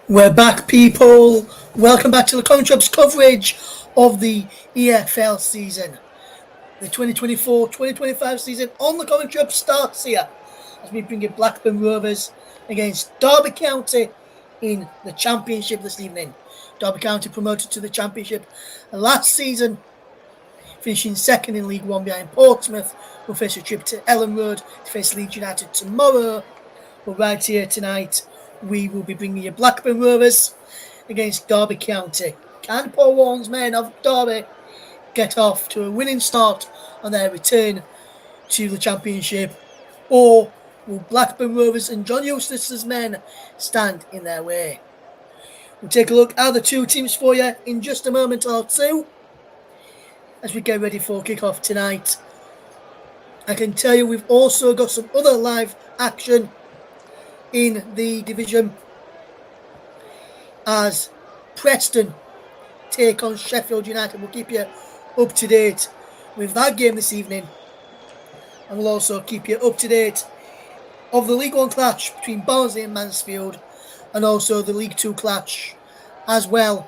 We're back, people. Welcome back to the Coin Shop's coverage of the EFL season. The 2024-2025 season on the Coin Shop starts here as we bring in Blackburn Rovers against Derby County in the Championship this evening. Derby County promoted to the Championship last season, finishing second in League One behind Portsmouth, who face a trip to Ellen Road to face Leeds United tomorrow. But right here tonight, we will be bringing you Blackburn Rovers against Derby County. Can Paul Warren's men of Derby get off to a winning start on their return to the Championship, or will Blackburn Rovers and John Eustace's men stand in their way? We'll take a look at the two teams for you in just a moment or two as we get ready for kick-off tonight. I can tell you we've also got some other live action in the division as Preston take on Sheffield United. We'll keep you up to date with that game this evening, and we'll also keep you up to date of the League One clash between Barnsley and Mansfield, and also the League Two clash as well,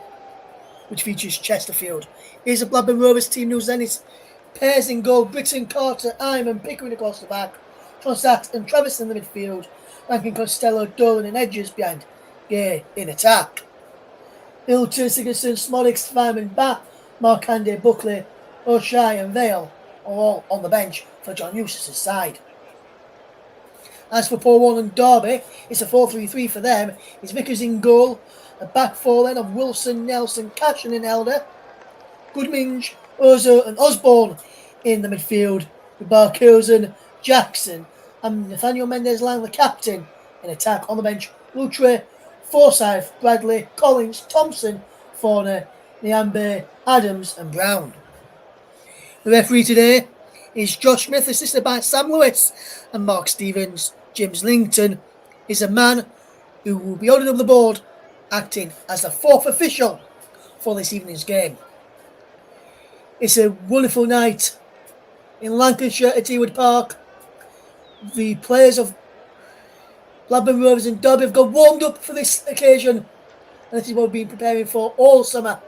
which features Chesterfield. Here's the Blackburn Rovers team news then. It's pairs in goal: Britton, Carter, Iman, Pickering across the back, John Sachs and Travis in the midfield, ranking Costello, Dolan and Edges behind Gay in attack. Hilton, Sigurdsson, Smodics, Fireman, Bat, Markande, Buckley, O'Shea and Vale are all on the bench for John Eustace's side. As for Paul Warren and Derby, it's a 4-3-3 for them. It's Vickers in goal, a back four then of Wilson, Nelson, Cashin and Elder, Goodminge, Ozo and Osborne in the midfield, with Barkosen, Jackson and Nathaniel Mendez-Lang, the captain, in attack. On the bench, Lutre, Forsyth, Bradley, Collins, Thompson, Forner, Niambe, Adams and Brown. The referee today is Josh Smith, assisted by Sam Lewis and Mark Stevens. James Linton is a man who will be holding up the board, acting as the fourth official for this evening's game. It's a wonderful night in Lancashire at Ewood Park. The players of Blackburn Rovers and Derby have got warmed up for this occasion, and this is what we've been preparing for all summer.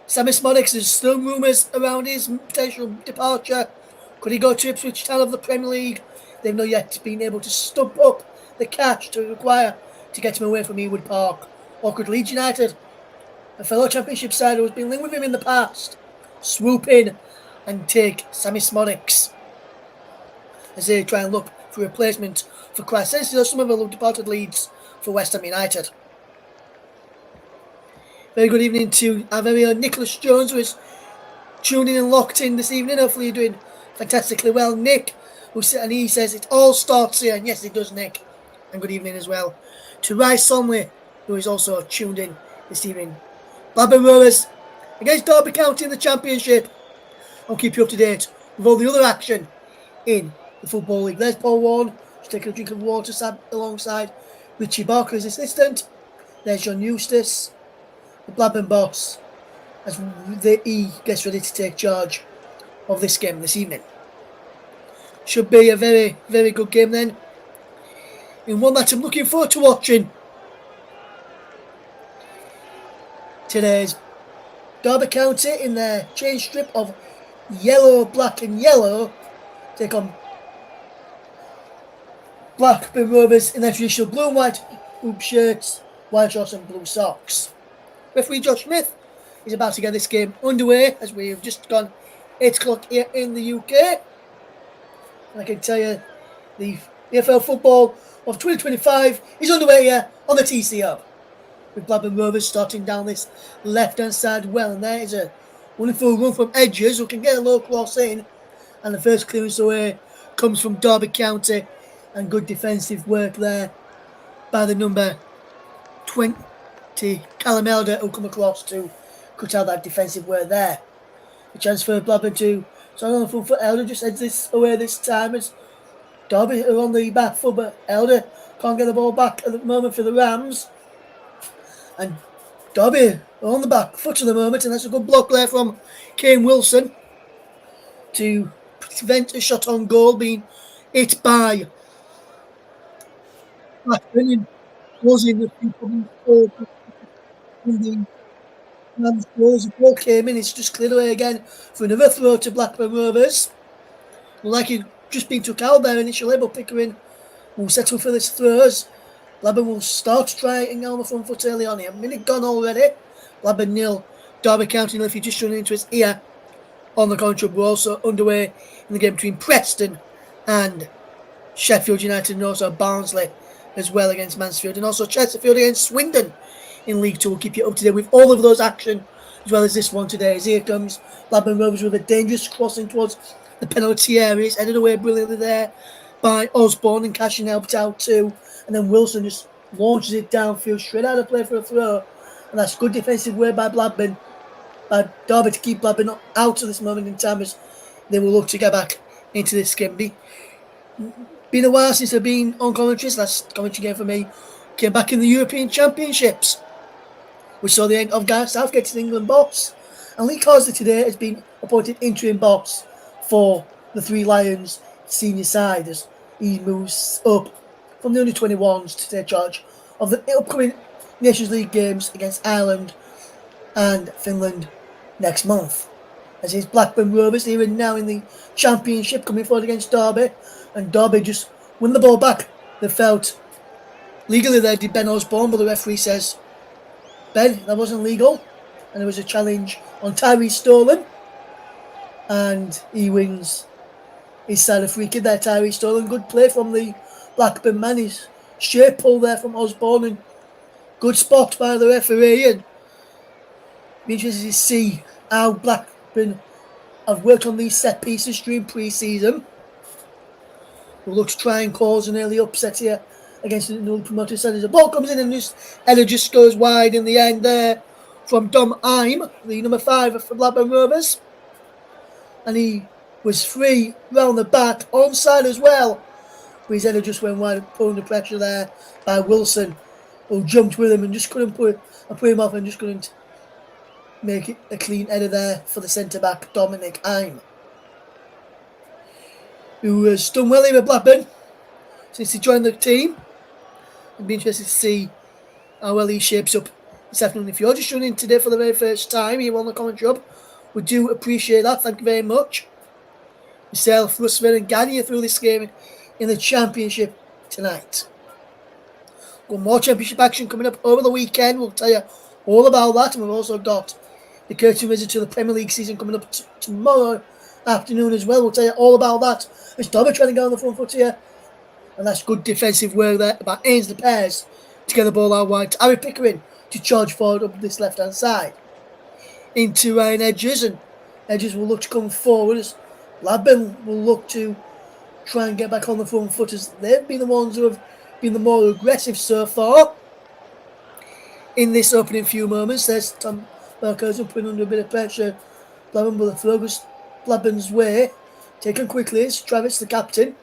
Sammy Smodics, there's still rumours around his potential departure. Could he go to Ipswich Town of the Premier League? They've not yet been able to stump up the cash to require to get him away from Ewood Park. Or could Leeds United, a fellow Championship side who has been linked with him in the past, swoop in and take Sammy Smodics as they try and look for a replacement for Crysencio, some of them have departed Leeds for West Ham United. Very good evening to our very own Nicholas Jones, who is tuning and locked in this evening. Hopefully you're doing fantastically well. Nick, and he says it all starts here, and yes it does, Nick. And good evening as well to Rice Sonley, who is also tuned in this evening. Blackburn Rovers against Derby County in the Championship. I'll keep you up to date with all the other action in the Football League. There's Paul Warren, just taking a drink of water alongside Richie Barker, his assistant. There's John Eustace, the Blackburn boss, as he gets ready to take charge of this game this evening. Should be a very, very good game then, and one that I'm looking forward to watching. Today's Derby County in their change strip of yellow, black and yellow take on Blackburn Rovers in their traditional blue and white hoop shirts, white shorts and blue socks. Referee Josh Smith is about to get this game underway as we have just gone 8 o'clock here in the UK. And I can tell you the EFL football of 2025 is underway here on the TC Hub, with Blackburn Rovers starting down this left-hand side well, and there is a wonderful run from Edges who can get a low cross in, and the first clearance away comes from Derby County, and good defensive work there by the number 20 Callum Elder, who come across to cut out that defensive work there. A chance for Blackburn to on the front foot. Elder just heads this away this time as Derby are on the back foot, but Elder can't get the ball back at the moment for the Rams. And Derby are on the back foot at the moment, and that's a good block there from Kane Wilson to prevent a shot on goal being hit by Blackburn. closing the few problems in the man's goals. The ball came in, it's just cleared away again for another throw to Blackburn Rovers. Like he'd just been took out there initially, but Pickering will settle for this throws. Blackburn will start to try and get on the front foot early on here. A minute gone already. Blackburn 0, Derby County 0. If you're just tuning into his ear on the commentary, we're also underway in the game between Preston and Sheffield United, and also Barnsley as well against Mansfield, and also Chesterfield against Swindon in League 2. We'll keep you up to date with all of those action as well as this one today. As here comes Blackburn Rovers with a dangerous crossing towards the penalty area. It's headed away brilliantly there by Osborne, and Cashin helped out too. And then Wilson just launches it downfield, straight out of play for a throw. And that's good defensive work by Blackburn, by Derby, to keep Blackburn out at this moment in time as they will look to get back into this game. Been a while since I've been on commentaries. Last commentary game for me came back in the European Championships. We saw the end of Gareth Southgate's England boss, and Lee Carsley today has been appointed interim boss for the Three Lions senior side as he moves up from the under-21s to take charge of the upcoming Nations League games against Ireland and Finland next month. As his Blackburn Rovers, they are now in the Championship, coming forward against Derby, and Derby just win the ball back. They felt legally there did Ben Osborne, but the referee says, Ben, that wasn't legal, and there was a challenge on Tyree Stolen, and he wins his side of free kick there. Tyree Stolen, good play from the Blackburn man. His straight pull there from Osborne, and good spot by the referee. And be interested to see how Blackburn have worked on these set pieces during pre-season. We'll look to try and cause an early upset here against the newly promoted side. The ball comes in and header just goes wide in the end there from Dom Ime, the number 5 for Blackburn Rovers. And he was free round the back, onside as well. But his header just went wide, pulling the pressure there by Wilson, who jumped with him and just couldn't put him off, and just couldn't make it a clean header there for the centre-back, Dominic Ime, who has done well here at Blackburn since he joined the team. It'll be interesting to see how well he shapes up this afternoon. If you're just tuning in today for the very first time here on the commentary hub, we do appreciate that. Thank you very much. Myself, Russell, and guiding you through this game in the Championship tonight. Got more Championship action coming up over the weekend. We'll tell you all about that, and we've also got the curtain raiser to the Premier League season coming up tomorrow afternoon as well. We'll tell you all about that. It's Derby trying to get on the front foot here, and that's good defensive work there by Ainsley Pears to get the ball out wide to Harry Pickering to charge forward up this left-hand side into Ryan Edges, and Edges will look to come forward as Blackburn will look to try and get back on the front foot, as they've been the ones who have been the more aggressive so far in this opening few moments. There's Tom Burkhausen putting under a bit of pressure. Blackburn, but the throw goes Blackburn's way, taken quickly. It's Travis, the captain,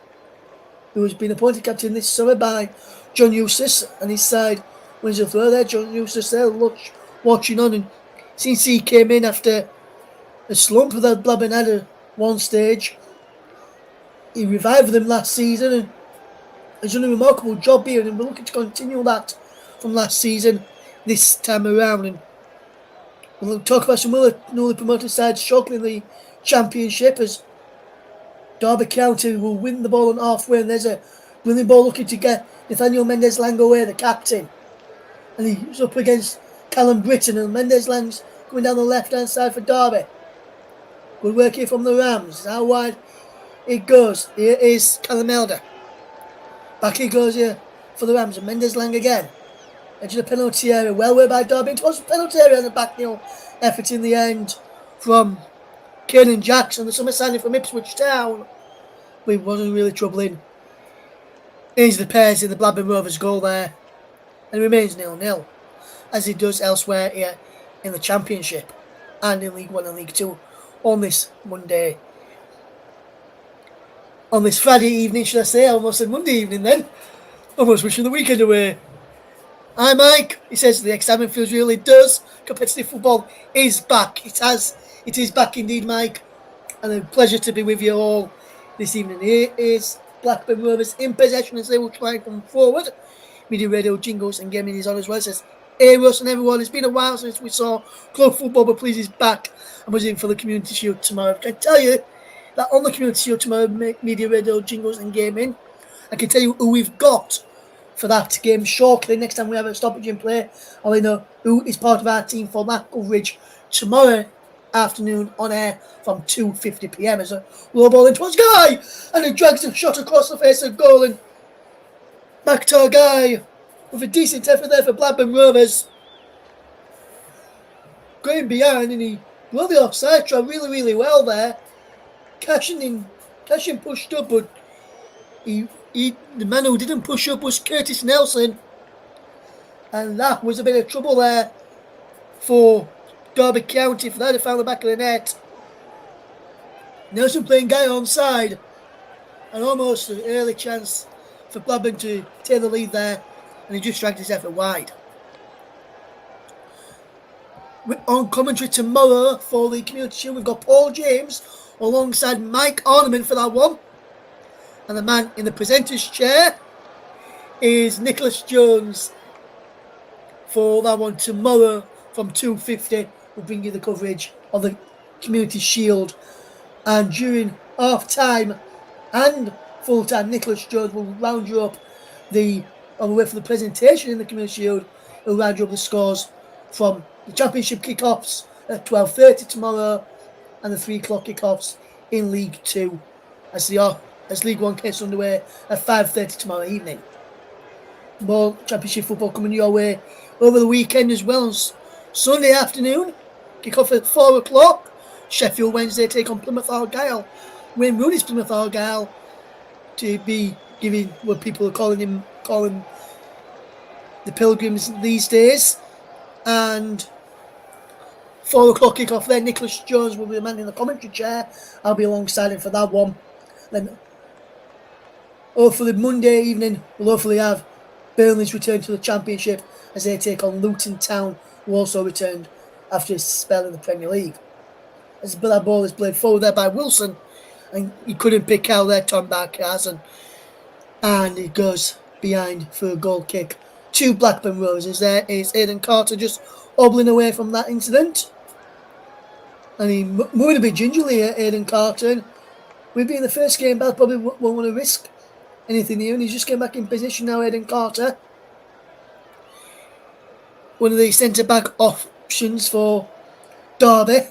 who has been appointed captain this summer by John Eustace, and his side wins a throw there. John Eustace there watching on, and since he came in after a slump that Blackburn had at one stage, he revived them last season and has done a remarkable job here, and we're looking to continue that from last season this time around. And we'll talk about some other newly promoted sides shortly in the Championship, as Derby County will win the ball on halfway, and there's a brilliant ball looking to get Nathaniel Mendez-Lang away, the captain, and he's up against Callum Britton, and Mendez-Lang's coming down the left-hand side for Derby. Good work here from the Rams. How wide it goes. Here is Callum Elder. Back he goes here for the Rams, and Mendez-Lang again. Edge of the penalty area, well way by Derby. It was the penalty area, and the back heel effort in the end from Kiernan Jackson, the summer signing from Ipswich Town. But it wasn't really troubling. Here's the pairs in the Blackburn Rovers goal there, and it remains 0-0, as it does elsewhere here in the Championship and in League 1 and League 2 on this Monday. On this Friday evening, should I say? I almost said Monday evening then. Almost wishing the weekend away. Hi Mike, he says the excitement feels really does. Competitive football is back. It is back indeed, Mike. And a pleasure to be with you all this evening. Here is Blackburn Rovers in possession as they will try and come forward Media Radio Jingles and Gaming is on as well. It says, hey Russ and everyone, it's been a while since we saw Club Football, but please is back and was in for the Community Shield tomorrow. I can tell you that on the Community Shield tomorrow, Media Radio Jingles and Gaming, I can tell you who we've got for that game shortly. Next time we have a stoppage in play, I'll let you know who is part of our team for that coverage tomorrow afternoon on air from 2:50 p.m. as a low ball into his guy, and he drags a shot across the face of goal, and back to our guy with a decent effort there for Blackburn Rovers. Going behind, and he blew the offside try really, really well there. Cashin pushed up, but the man who didn't push up was Curtis Nelson, and that was a bit of trouble there for Derby County for that to found the back of the net. Nelson playing guy onside, and almost an early chance for Blackburn to take the lead there, and he just dragged his effort wide. On commentary tomorrow for the Community Shield, we've got Paul James alongside Mike Ornament for that one, and the man in the presenter's chair is Nicholas Jones for that one tomorrow from 2:50. We'll bring you the coverage of the Community Shield, and during half time and full time, Nicholas Jones will round you up on the way for the presentation in the Community Shield. He'll round you up the scores from the Championship kickoffs at 12:30 tomorrow and the 3 o'clock kickoffs in League 2 as League 1 gets underway at 5:30 tomorrow evening. More Championship football coming your way over the weekend as well. On Sunday afternoon, kick off at 4 o'clock. Sheffield Wednesday take on Plymouth Argyle. Wayne Rooney's Plymouth Argyle to be giving what people are calling the Pilgrims these days. And 4 o'clock kick off there. Nicholas Jones will be the man in the commentary chair. I'll be alongside him for that one. Then hopefully Monday evening we'll hopefully have Burnley's return to the Championship as they take on Luton Town, who also returned after a spell in the Premier League. As that ball is played forward there by Wilson, and he couldn't pick out there Tom Barkas, and it goes behind for a goal kick to Blackburn Rovers. There is Aidan Carter just hobbling away from that incident, and he moved a bit gingerly at Aidan Carter. And with being the first game back, probably won't want to risk anything here, and he's just getting back in position now. Aidan Carter, one of the centre back options for Derby,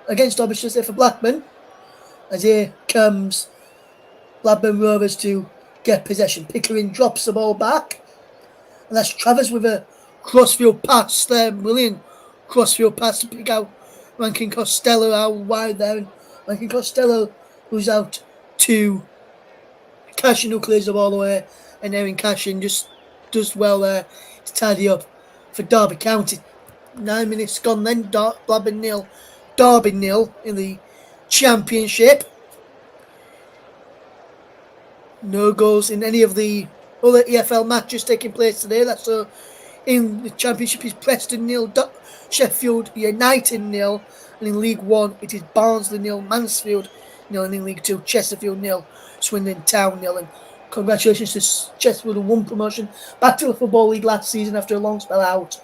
against Derby, should I say, for Blackburn, as here comes Blackburn Rovers to get possession. Pickering drops the ball back, and that's Travers with a crossfield pass there. Brilliant crossfield pass to pick out Rankin Costello out wide there, and Rankin Costello goes out to Cashin, who clears the ball away, and Erin Cashin just does well there to tidy up for Derby County. 9 minutes gone then, Blackburn 0, Derby 0 in the Championship. No goals in any of the other EFL matches taking place today. That's in the Championship is Preston 0, Sheffield United 0, and in League 1 it is Barnsley 0, Mansfield 0, and in League 2 Chesterfield 0, Swindon Town 0. And congratulations to Chesterfield, who won promotion back to the Football League last season after a long spell out,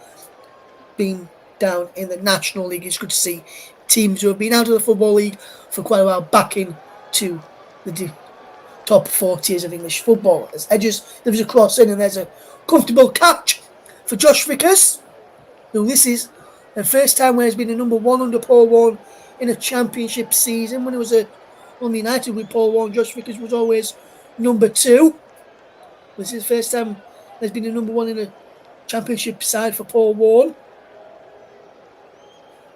being down in the National League. It's good to see teams who have been out of the Football League for quite a while back into the top 4 tiers of English football. As Edges delivers a cross in, and there's a comfortable catch for Josh Vickers, who this is the first time where he's been a number 1 under Paul Warne in a Championship season. When it was on United with Paul Warne, Josh Vickers was always number 2. This is the first time there's been a number 1 in a Championship side for Paul Warne,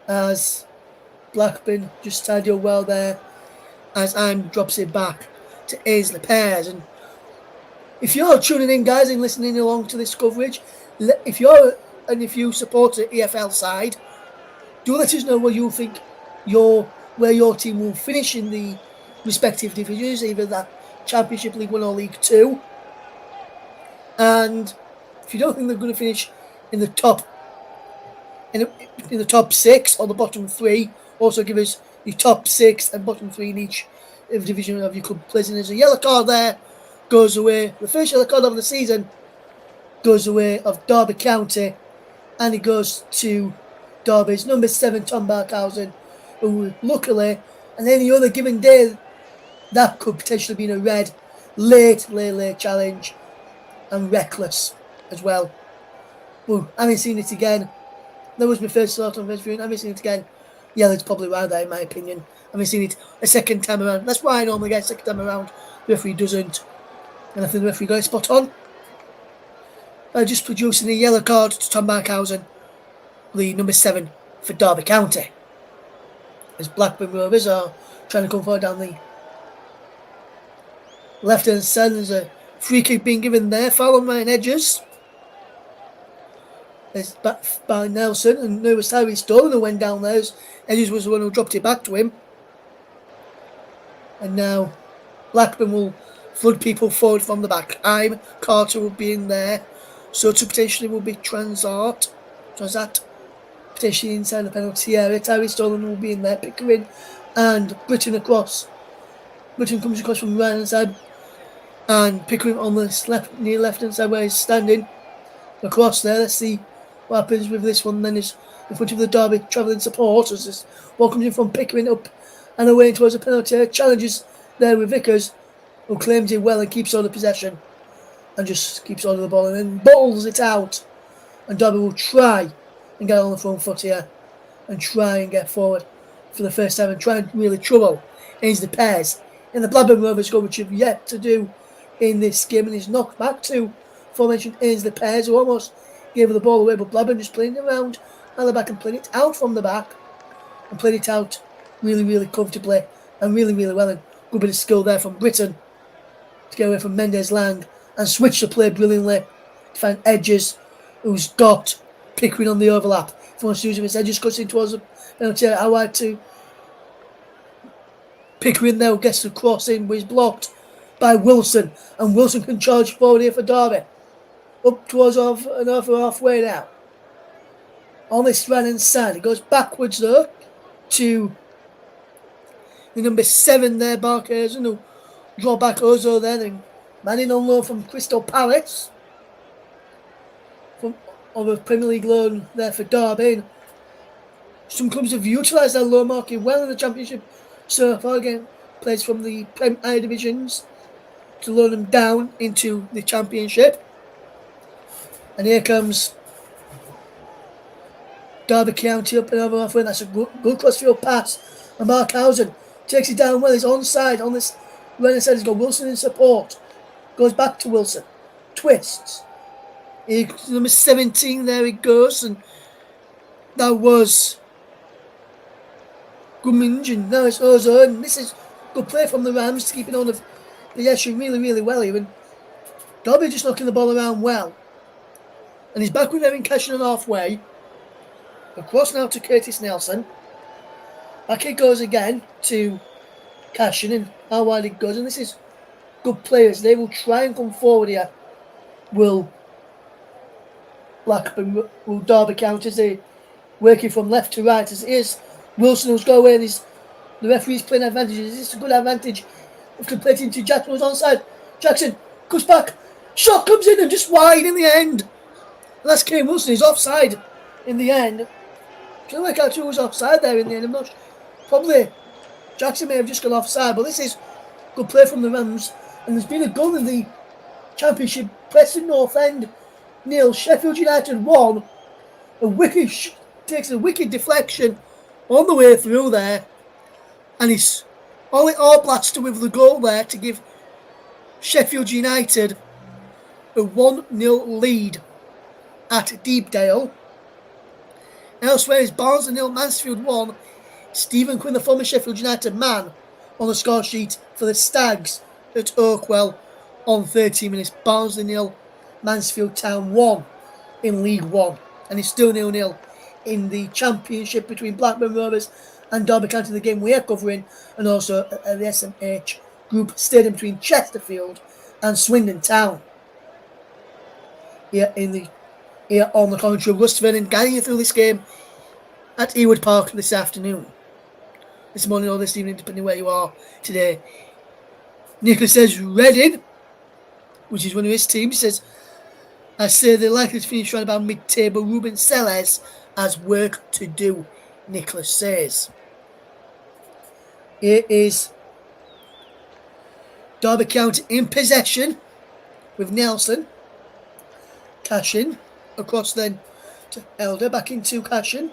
as Blackburn just tidy up well there as Im drops it back to Aisley Pears. And if you're tuning in, guys, and listening along to this coverage, if you support the EFL side, do let us know where you think where your team will finish in the respective divisions, either that Championship, League 1 or League 2. And if you don't think they're going to finish in the top in the top 6 or the bottom 3, also give us the top 6 and bottom 3 in each division of your club plays. And there's a yellow card there, goes away. The first yellow card of the season goes the way of Derby County, and it goes to Derby's number 7 Tom Barkhausen, who luckily, on any other given day, that could potentially be a red, late challenge, and reckless as well. But having seen it again, that was my first thought on first viewing. Having seen it again, yeah, it's probably around there in my opinion. Having seen it a second time around, that's why I normally get a second time around. The referee doesn't, and I think the referee got it spot on. Just producing a yellow card to Tom Barkhausen, the number 7 for Derby County. As Blackburn Rovers are trying to come forward down the left-hand side. There's a free kick being given there, foul on Ryan Edges. It's back by Nelson, and there was Harry Stone who went down there. Edges was the one who dropped it back to him. And now Blackburn will flood people forward from the back. Carter will be in there. So to potentially will be Transat, potentially inside the penalty area. Harry Stone will be in there. Pickering and Britton across. Britton comes across from the right hand side, and Pickering on the near left hand side where he's standing. Across there, let's see what happens with this one. Then is in front of the Derby travelling supporters. This ball comes in from Pickering up and away towards the penalty area. Challenges there with Vickers, who claims it well and keeps on the possession. And just keeps on the ball and then bowls it out. And Derby will try and get on the front foot here and try and get forward for the first time and try and really trouble Ainsley Pears in the Blackburn Rovers goal, which have yet to do in this game, and he's knocked back to aforementioned Ainsley Pears, who almost gave the ball away, but Blackburn just playing it around at the back and playing it out from the back and playing it out really comfortably and really well, and good bit of skill there from Britton to get away from Mendes Lang and switch the play brilliantly to find Edges, who's got Pickering on the overlap. If he wants to use him, it's Edges cutting towards the penalty area. Howard to Pickering there, who gets the cross in, but he's blocked by Wilson, and Wilson can charge forward here for Derby. Up towards over halfway now. On this right hand side, it goes backwards though to the number 7 there, Barkhausen, who draw back Ozo there, then manning on loan from Crystal Palace. From over Premier League loan there for Derby. Some clubs have utilised their loan market well in the Championship so far. Again, players from the Prem I divisions to loan them down into the Championship. And here comes Derby County up and over halfway. That's a good crossfield pass. And Barkhausen takes it down well. He's onside on this right hand side. He's got Wilson in support. Goes back to Wilson. Twists. Number 17, there it goes. And that was Gummingen. Now it's Ozo. And this is good play from the Rams to keep it on the edge really well here. And Derby just knocking the ball around well. And he's back with Erin Cashin on halfway. Across now to Curtis Nelson. Back it goes again to Cashin, and how wide it goes. And this is good players. They will try and come forward here. Will Derby County as they working from left to right. As it is Wilson who's got away, and the referee's playing advantage. Is this a good advantage? After playing into Jackson, who's onside. Jackson goes back. Shot comes in and just wide in the end. And that's Kane Wilson. He's offside in the end. Can't work out who was offside there in the end. I'm not sure. Probably Jackson may have just gone offside, but this is good play from the Rams. And there's been a goal in the Championship. Preston North End 0, Sheffield United 1. Takes a wicked deflection on the way through there, and he's all blasted with the goal there to give Sheffield United a 1-0 lead at Deepdale. Elsewhere is Barnes 0, Mansfield 1. Stephen Quinn, the former Sheffield United man, on the score sheet for the Stags at Oakwell on 30 minutes. Barnes 0, Mansfield Town 1 in League 1. And it's still 0-0 in the Championship between Blackburn Rovers and Derby County, the game we are covering, and also at the SMH Group Stadium between Chesterfield and Swindon Town. Here on the commentary of Russ Vernon, guiding you through this game at Ewood Park this afternoon. This morning or this evening, depending where you are today. Nicholas says Reading, which is one of his teams, says I say they're likely to finish around about mid-table. Ruben Sellers has work to do, Nicholas says. It is Derby County in possession with Nelson. Cashin across then to Elder, back into Cashin.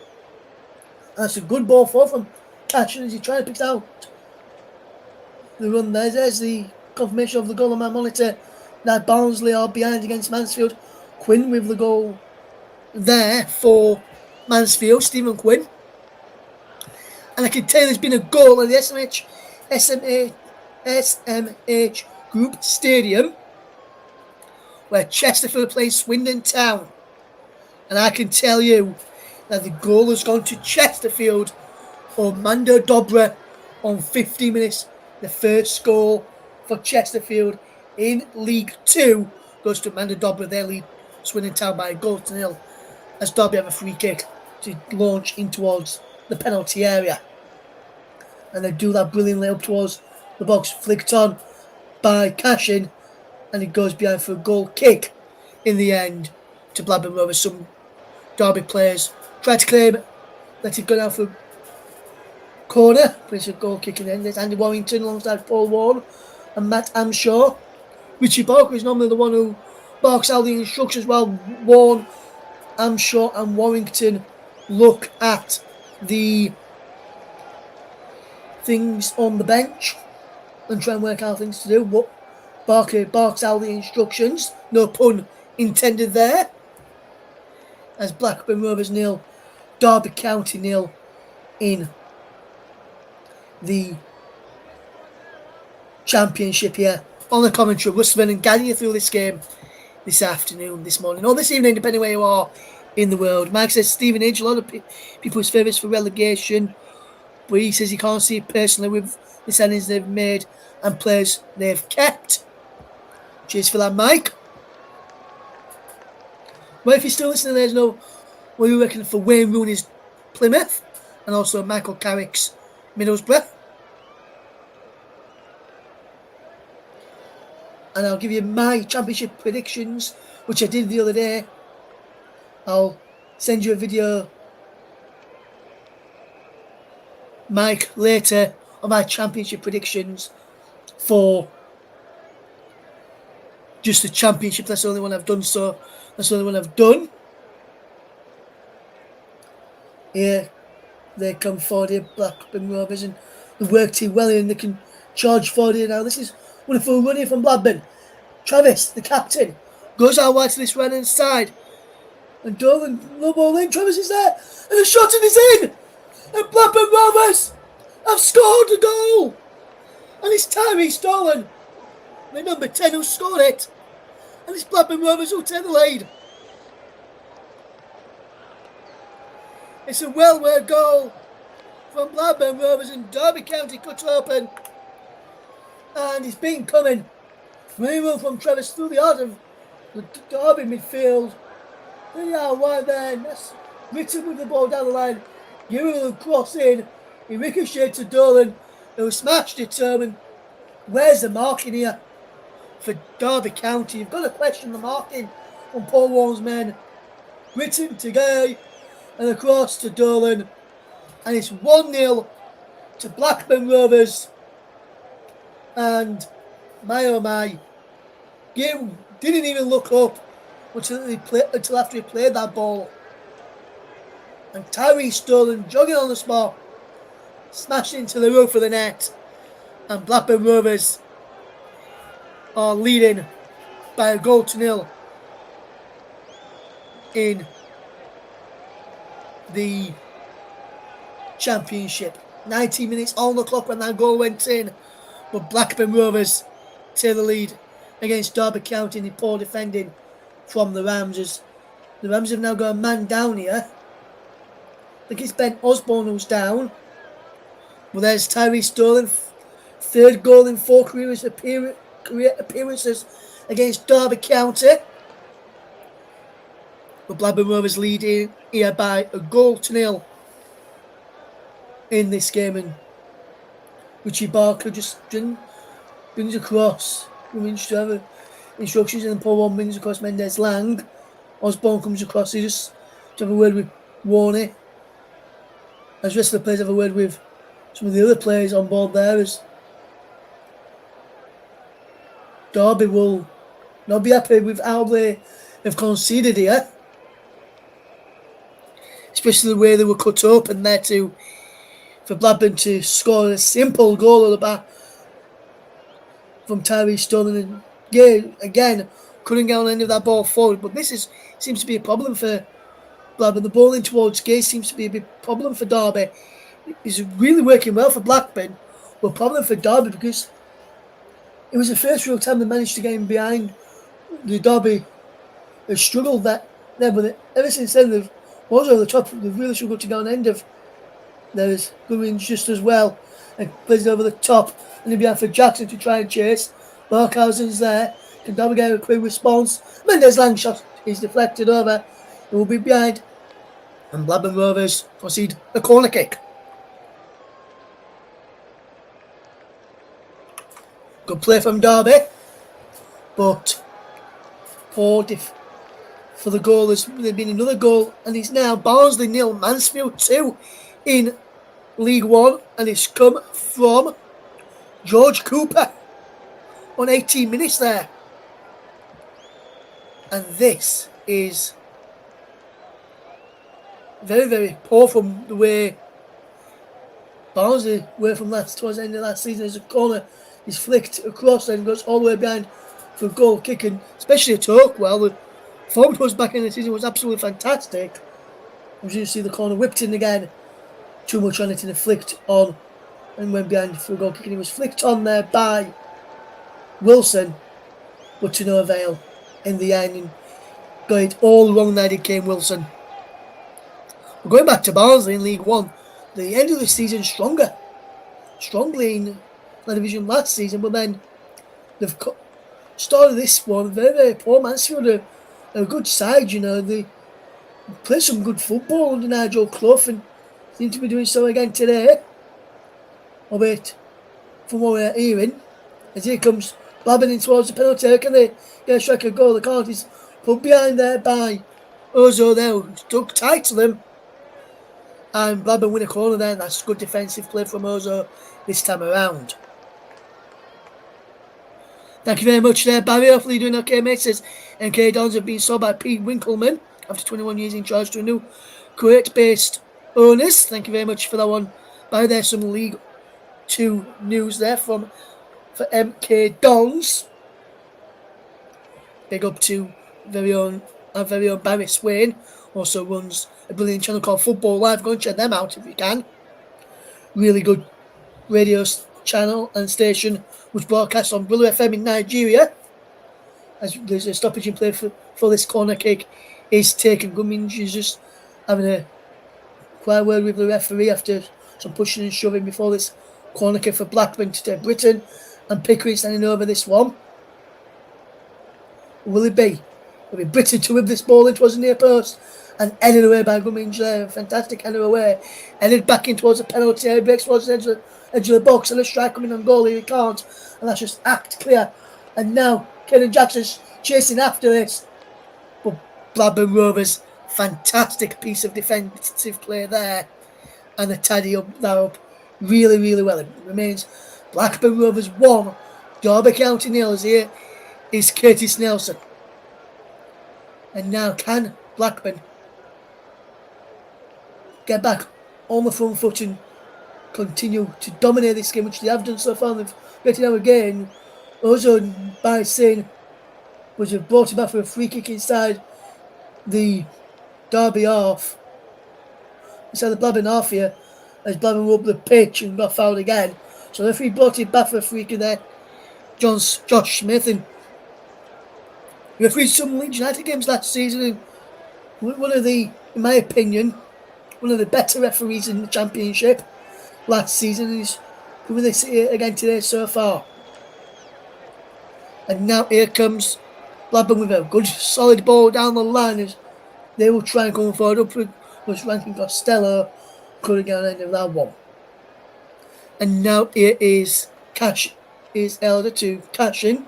That's a good ball for from Cashin as he tries to pick out the run there. There's the confirmation of the goal on my monitor that Barnsley are behind against Mansfield. Quinn with the goal there for Mansfield, Stephen Quinn. And I can tell there's been a goal at the SMH Group Stadium where Chesterfield plays Swindon Town. And I can tell you that the goal has gone to Chesterfield or Mando Dobra on 50 minutes. The first goal for Chesterfield in League 2 goes to Mando Dobra. They lead Swindon Town by a goal to nil as Derby have a free kick to launch in towards the penalty area. And they do that brilliantly up towards the box, flicked on by Cashin, and it goes behind for a goal kick in the end to Blackburn Rovers. Some Derby players tried to claim it, let it go down for corner, but it's a goal kick in the end. There's Andy Warrington alongside Paul Warren and Matt Amshaw. Richie Barker is normally the one who barks out the instructions while Warren, Amshaw and Warrington look at the things on the bench and try and work out things to do. But Barker barks out the instructions, no pun intended there, as Blackburn Rovers 0, Derby County 0 in the Championship here. On the commentary, Russ Vernon guiding you through this game this afternoon, this morning, or this evening, depending where you are in the world. Mike says Stevenage, a lot of people's favourites for relegation, but he says he can't see it personally with the signings they've made and players they've kept. Cheers for that, Mike. Well, if you're still listening, there's no what you reckon for Wayne Rooney's Plymouth and also Michael Carrick's Middlesbrough. And I'll give you my championship predictions, which I did the other day. I'll send you a video, Mike, later on my championship predictions for just the championship. That's the only one I've done, so that's the only one I've done. Here, they come forward here, Blackburn Rovers, and they work team well and they can charge forward here now. This is wonderful run here from Blackburn. Travis, the captain, goes out wide to this right hand side. And Dolan, no ball in, Travis is there, and the shot is in! And Blackburn Rovers have scored a goal! And it's Tyrese Dolan, the number 10 who scored it. And it's Blackburn Rovers who take the lead. It's a well-worked goal from Blackburn Rovers, and Derby County cuts open. And it's been coming. Rerun from Travis through the heart of the Derby midfield. There they are, wide there. That's Richard with the ball down the line. Giving a cross in. He ricocheted to Dolan, who smashed it home. Where's the marking here for Derby County? You've got to question the marking on Paul Warren's men. Written to Gay and across to Dolan. And it's 1-0 to Blackburn Rovers. And my oh my, Gay didn't even look up until after he played that ball. And Tyrese Dolan jogging on the spot, smashed into the roof of the net. And Blackburn Rovers are leading by a goal to nil in the Championship. 19 minutes on the clock when that goal went in. But Blackburn Rovers take the lead against Derby County in the poor defending from the Rams. As the Rams have now got a man down here. I think it's Ben Osborne who's down. Well, there's Tyrese Dolan, third goal in 4 career appearances against Derby County. But Blackburn Rovers lead here by a goal to nil in this game. And Richie Barker just brings across. We're interested to have instructions, and Paul one brings across Mendes Lang. Osborne comes across. He just to have a word with Warney. As the rest of the players have a word with some of the other players on board there. As Derby will not be happy with how they have conceded here, especially the way they were cut up and there for Blackburn to score a simple goal at the back from Tyree Stone, and again couldn't get on any of that ball forward. But this seems to be a problem for Blackburn. The ball in towards Gay seems to be a big problem for Derby. It's really working well for Blackburn, but a problem for Derby because it was the first real time they managed to get him behind the Derby. They struggled there, but ever since then they've was over the top. They've really struggled to get on the end of. There's Goodwin just as well, and plays it over the top, and then behind for Jackson to try and chase. Barkhausen's there. Can Derby get a quick response? Mendes Lang shot is deflected over. It will be behind, and Blackburn Rovers concede a corner kick. Good play from Derby, but poor for the goal. There's been another goal, and it's now Barnsley 0, Mansfield 2 in League One, and it's come from George Cooper on 18 minutes there. And this is very, very poor from the way Barnsley were from towards the end of last season. As a corner is flicked across and goes all the way behind for a goal kick, and especially at Oakwell. The form towards back in the season was absolutely fantastic. As you see, the corner whipped in again. Too much on it and flicked on and went behind for a goal kick. And it was flicked on there by Wilson, but to no avail in the end. And got it all wrong there, did Kane Wilson. We're going back to Barnsley in League One. The end of the season strongly in the division last season, but then they've started this one very, very poor. Mansfield are a good side, you know. They play some good football under Nigel Clough and seem to be doing so again today. Albeit, from what we're hearing, as here comes Blackburn in towards the penalty area. Can they get a strike a goal? The can't. Is put behind there by Ozo there, who stuck tight to them. And Blackburn win a corner there. That's good defensive play from Ozo this time around. Thank you very much there, Barry. Hopefully you're doing okay, mate. Says MK Dons have been sold by Pete Winkleman after 21 years in charge to a new Kuwait-based owners. Thank you very much for that one. Barry, there's some League 2 news there for MK Dons. Big up to our very own Barry Swain. Also runs a brilliant channel called Football Live. Go and check them out if you can. Really good radio channel and station which broadcasts on Blue FM in Nigeria. As there's a stoppage in play for this corner kick is taken. Gummins is just having a quiet word with the referee after some pushing and shoving before this corner kick for Blackburn to take Britain, and Pickering standing over this one. Will it be? Will it be Britain to whip this ball in towards the near post and headed away by Gummins there? Fantastic header away. Headed back in towards the penalty area, breaks towards the edge of the box, and a strike coming on goal. He can't, and that's just act clear. And now Kenan Jackson's chasing after this. But Blackburn Rovers, fantastic piece of defensive play there, and they tidy up really, really well. It remains Blackburn Rovers 1, Derby County 0. As here is Curtis Nelson. And now can Blackburn get back on the front foot and continue to dominate this game, which they have done so far? They've got it now again. Ozo by Sin was brought it back for a free kick inside the Derby half. Inside the Blackburn half here, as Blackburn were up the pitch and got fouled again. So the referee brought it back for a free kick there. Josh Smith, and he refereed some Leeds United games last season, and one of the, in my opinion, one of the better referees in the Championship last season, and he's doing this again today so far. And now here comes Blackburn with a good solid ball down the line as they will try and come forward. Up was Rankin Costello, couldn't get on the end of that one. And now here is Elder to cash in.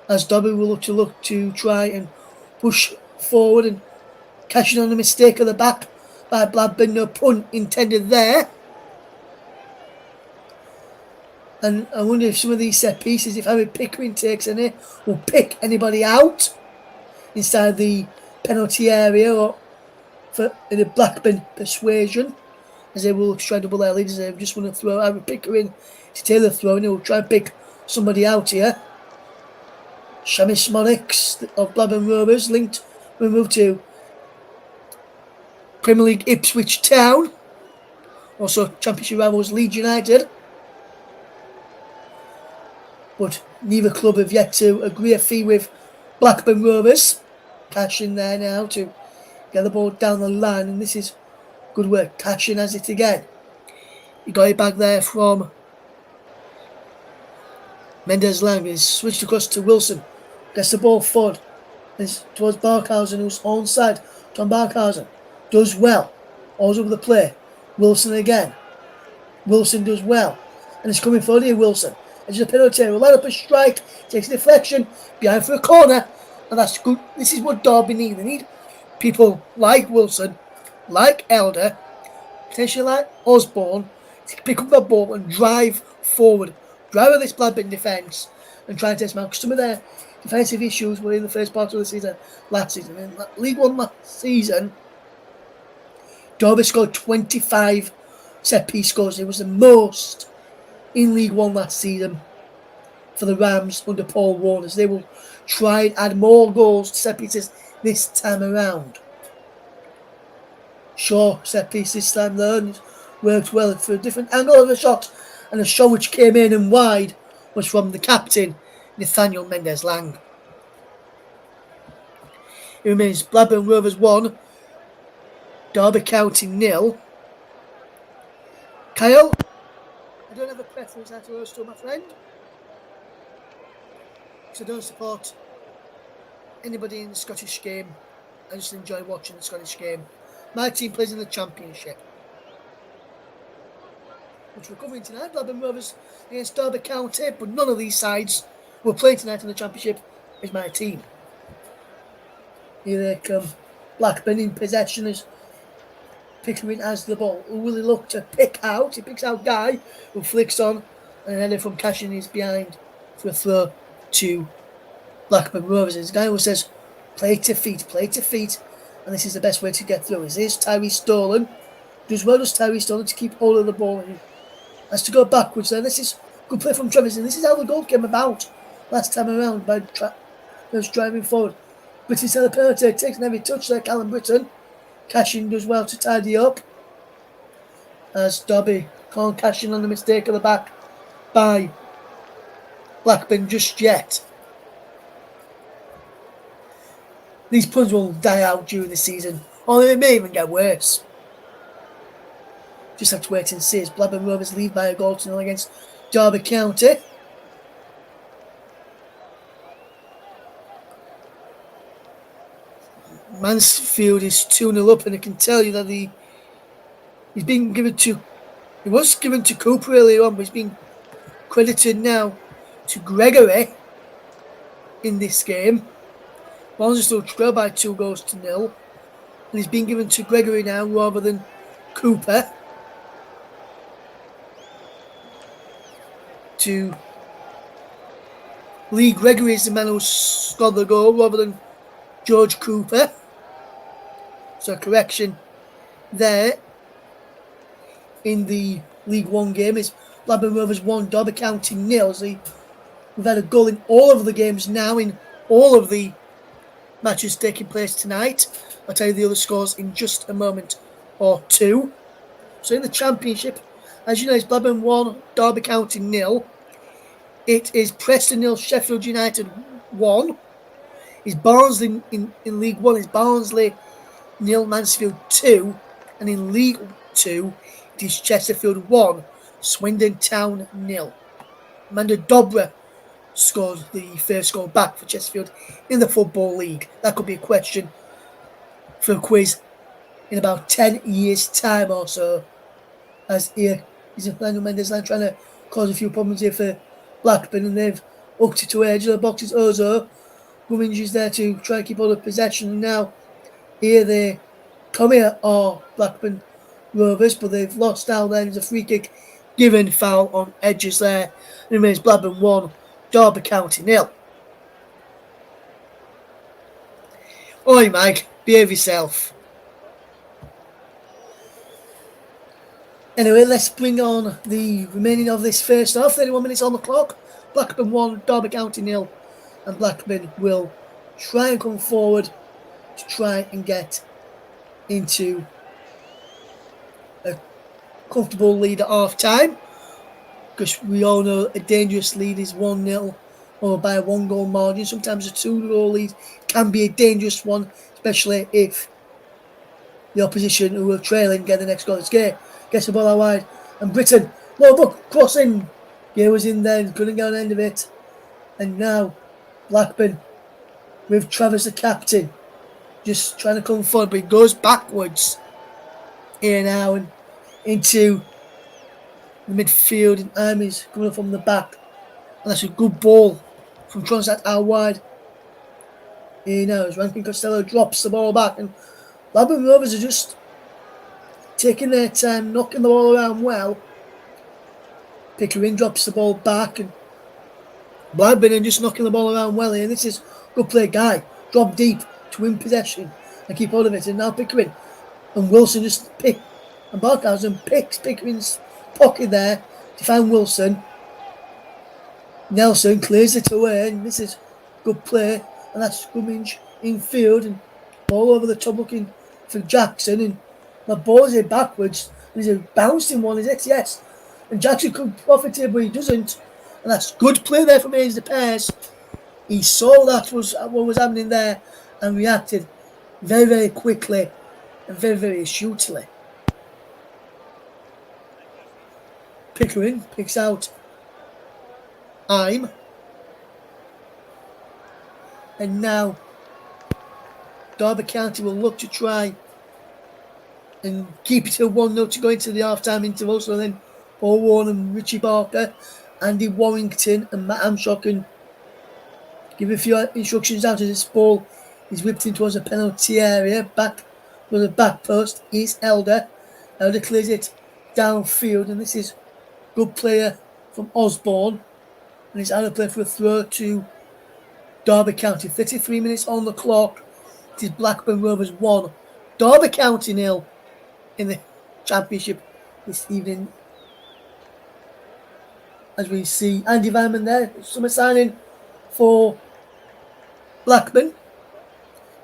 as Derby will look to try and push forward and cashing on a mistake at the back by Blackburn. No pun intended there. And I wonder if some of these set pieces, if Harry Pickering takes any, will pick anybody out inside the penalty area or for in a Blackburn persuasion, as they will try to double their leaders. They just want to throw Harry Pickering to take the throw, and they will try and pick somebody out here. Shamis Monix of Blackburn Rovers linked. We move to Premier League Ipswich Town, also Championship rivals Leeds United. But neither club have yet to agree a fee with Blackburn Rovers. Cash in there now to get the ball down the line, and this is good work. Cash in has it again. He got it back there from Mendes-Lang. He's switched across to Wilson. Gets the ball forward. It's towards Barkhausen, who's onside. Tom Barkhausen does well. Always over the play. Wilson again. Wilson does well. And it's coming forward here, Wilson. It's a penalty. We'll let up a strike. Takes a deflection. Behind for a corner. And that's good. This is what Derby need. They need people like Wilson, like Elder, potentially like Osborne, to pick up the ball and drive forward. Drive at this Blackburn defence and try and test them out. Because some of their defensive issues were in the first part of the season last season. In League One last season, Derby scored 25 set-piece scores. It was the most in League One last season for the Rams under Paul Warne, as they will try and add more goals to set pieces this time around. Shaw set piece this time though, and worked well for a different angle of the shot, and a shot which came in and wide was from the captain, Nathaniel Mendes-Lang. It remains Blackburn Rovers 1, Derby County 0. Kyle, I don't have a preference out of those two, my friend. So I don't support anybody in the Scottish game. I just enjoy watching the Scottish game. My team plays in the Championship, which we're covering tonight. Blackburn Rovers against Derby County, but none of these sides will play tonight in the Championship is my team. Here they come. Blackburn in possession as Pickering has the ball. Who will he look to pick out? He picks out Guy, who flicks on, and then from Cashin is behind for a throw to Blackburn Rovers. This guy who says, play to feet, and this is the best way to get through. Here's Tyree Stolen. Does well as Tyree Stolen to keep hold of the ball. He has to go backwards there. This is good play from Travis, and this is how the goal came about last time around by Travis driving forward. But instead of the penalty, takes an heavy touch there, Callum Britton. Cashin does well to tidy up, as Derby can't cash in on the mistake at the back by Blackburn just yet. These puns will die out during the season, or they may even get worse. Just have to wait and see as Blackburn Rovers lead by a goal to 0 against Derby County. Mansfield is 2-0 up, and I can tell you that he was given to Cooper earlier on, but he's been credited now to Gregory in this game. Barnes is still trailed by 2-0, and he's been given to Gregory now rather than Cooper to Lee Gregory is the man who scored the goal rather than George Cooper. So correction there in the League One game is Blackburn Rovers 1, Derby County 0. So we've had a goal in all of the games now, in all of the matches taking place tonight. I'll tell you the other scores in just a moment or two. So in the Championship, as you know, it's Blackburn 1, Derby County 0. It is Preston 0, Sheffield United 1. It's Barnsley in League 1, it's Barnsley 0, Mansfield 2. And in League 2, it is Chesterfield 1, Swindon Town 0. Amanda Dobra scored the first goal back for Chesterfield in the Football League. That could be a question for a quiz in about 10 years' time or so. As here is Nathaniel Mendes-Lang trying to cause a few problems here for Blackburn, and they've Hooked it to edge of the box is Ozo. Gummins is there to try and keep hold of possession. And now here they come here are Blackburn Rovers, but they've lost out. Then there's a free kick given, foul on Edges there. It remains Blackburn 1, Derby County 0. Oi, Mike, behave yourself. Anyway, let's bring on the remaining of this first half. 31 minutes on the clock. Blackburn 1, Derby County 0. And Blackburn will try and come forward to try and get into a comfortable lead at half time. Because we all know a dangerous lead is 1-0 or by a 1-goal margin. Sometimes a 2-goal lead can be a dangerous one, especially if the opposition who are trailing get the next goal. It's Gay gets the ball out wide, and Britton, look, crossing. Gay was in there and couldn't get on the end of it. And now Blackburn with Travers the captain just trying to come forward, but he goes backwards here now and into the midfield, and Army's coming up from the back. And that's a good ball from Tronstadt out wide. Here now as Rankin Costello drops the ball back, and Blackburn Rovers are just taking their time, knocking the ball around well. Pickering drops the ball back, and Blackburn are just knocking the ball around well here. This is good play, Guy. Drop deep to win possession and keep hold of it. And now Pickering and Wilson just pick, and Barkhausen picks Pickering's pocket there to find Wilson. Nelson clears it away, and this is good play, and that's Gummins in field and all over the top looking for Jackson, and the ball's here backwards. There's a bouncing one, is it? Yes. And Jackson could profit here, but he doesn't. And that's good play there from Hayes the Pears. He saw that was what was happening there and reacted very, very quickly and very, very astutely. Pickering picks out I'm. And now Derby County will look to try and keep it at 1-0 to go into the half-time interval. So then Paul Warren and Richie Barker, Andy Warrington and Matt Amshaw can give a few instructions out as this ball is whipped in towards the penalty area. Back to the back post is Elder. Elder clears it downfield, and this is good player from Osborne. And it's out of play for a throw to Derby County. 33 minutes on the clock. It is Blackburn Rovers 1, Derby County 0 in the Championship this evening. As we see Andy Vyman there, summer signing for Blackburn.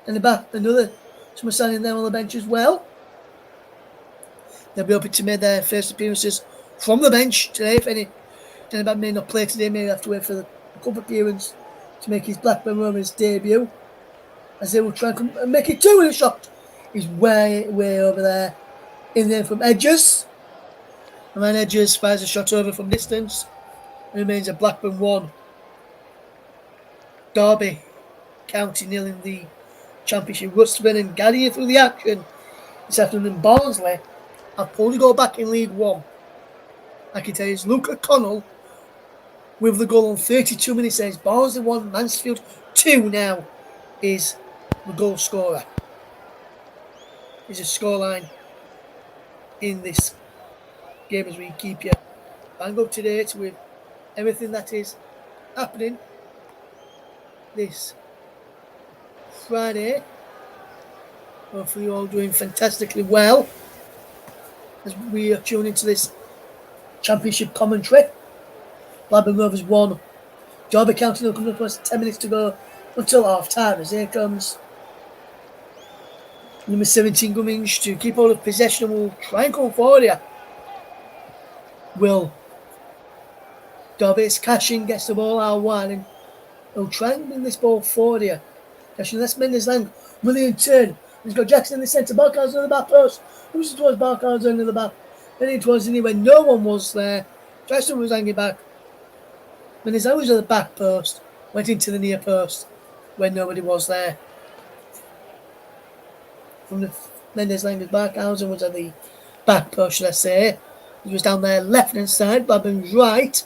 And the back, another summer signing there on the bench as well. They'll be open to make their first appearances from the bench today. If anybody may not play today, may have to wait for the cup appearance to make his Blackburn Rovers debut. As they will try and make it 2 with a shot. He's way over there. In there from Edges. And then Edges fires a shot over from distance. It remains a Blackburn 1, Derby County 0 in the Championship. Rutsven and Gadier through the action this afternoon. Barnsley have pulled a goal back in League 1. I can tell you, it's Luke O'Connell with the goal on 32 minutes. Says Barnsley 1, Mansfield 2 now is the goal scorer. Is a scoreline in this game as we keep you bang up to date with everything that is happening this Friday. Hopefully you're all doing fantastically well as we are tuning into this Championship commentary. Blackburn Rovers 1, Derby County 0, coming up with 10 minutes to go until half time. As here comes number 17 Gummins to keep hold of possession, and will try and come forward here. Will Derby's Cashin gets the ball out wide, and he'll try and bring this ball forward here. Cashin, that's Mendes Lang. Brilliant turn. He's got Jackson in the centre. Barkhausen on the back post. Moves towards Barkhausen in the back. Then it was anywhere. No one was there. Jackson was hanging back. Mendes Lang was at the back post. Went into the near post when nobody was there. From the Mendes Lang, Barkhausen was at the back post, should I say. He was down there left hand side. Blackburn's right.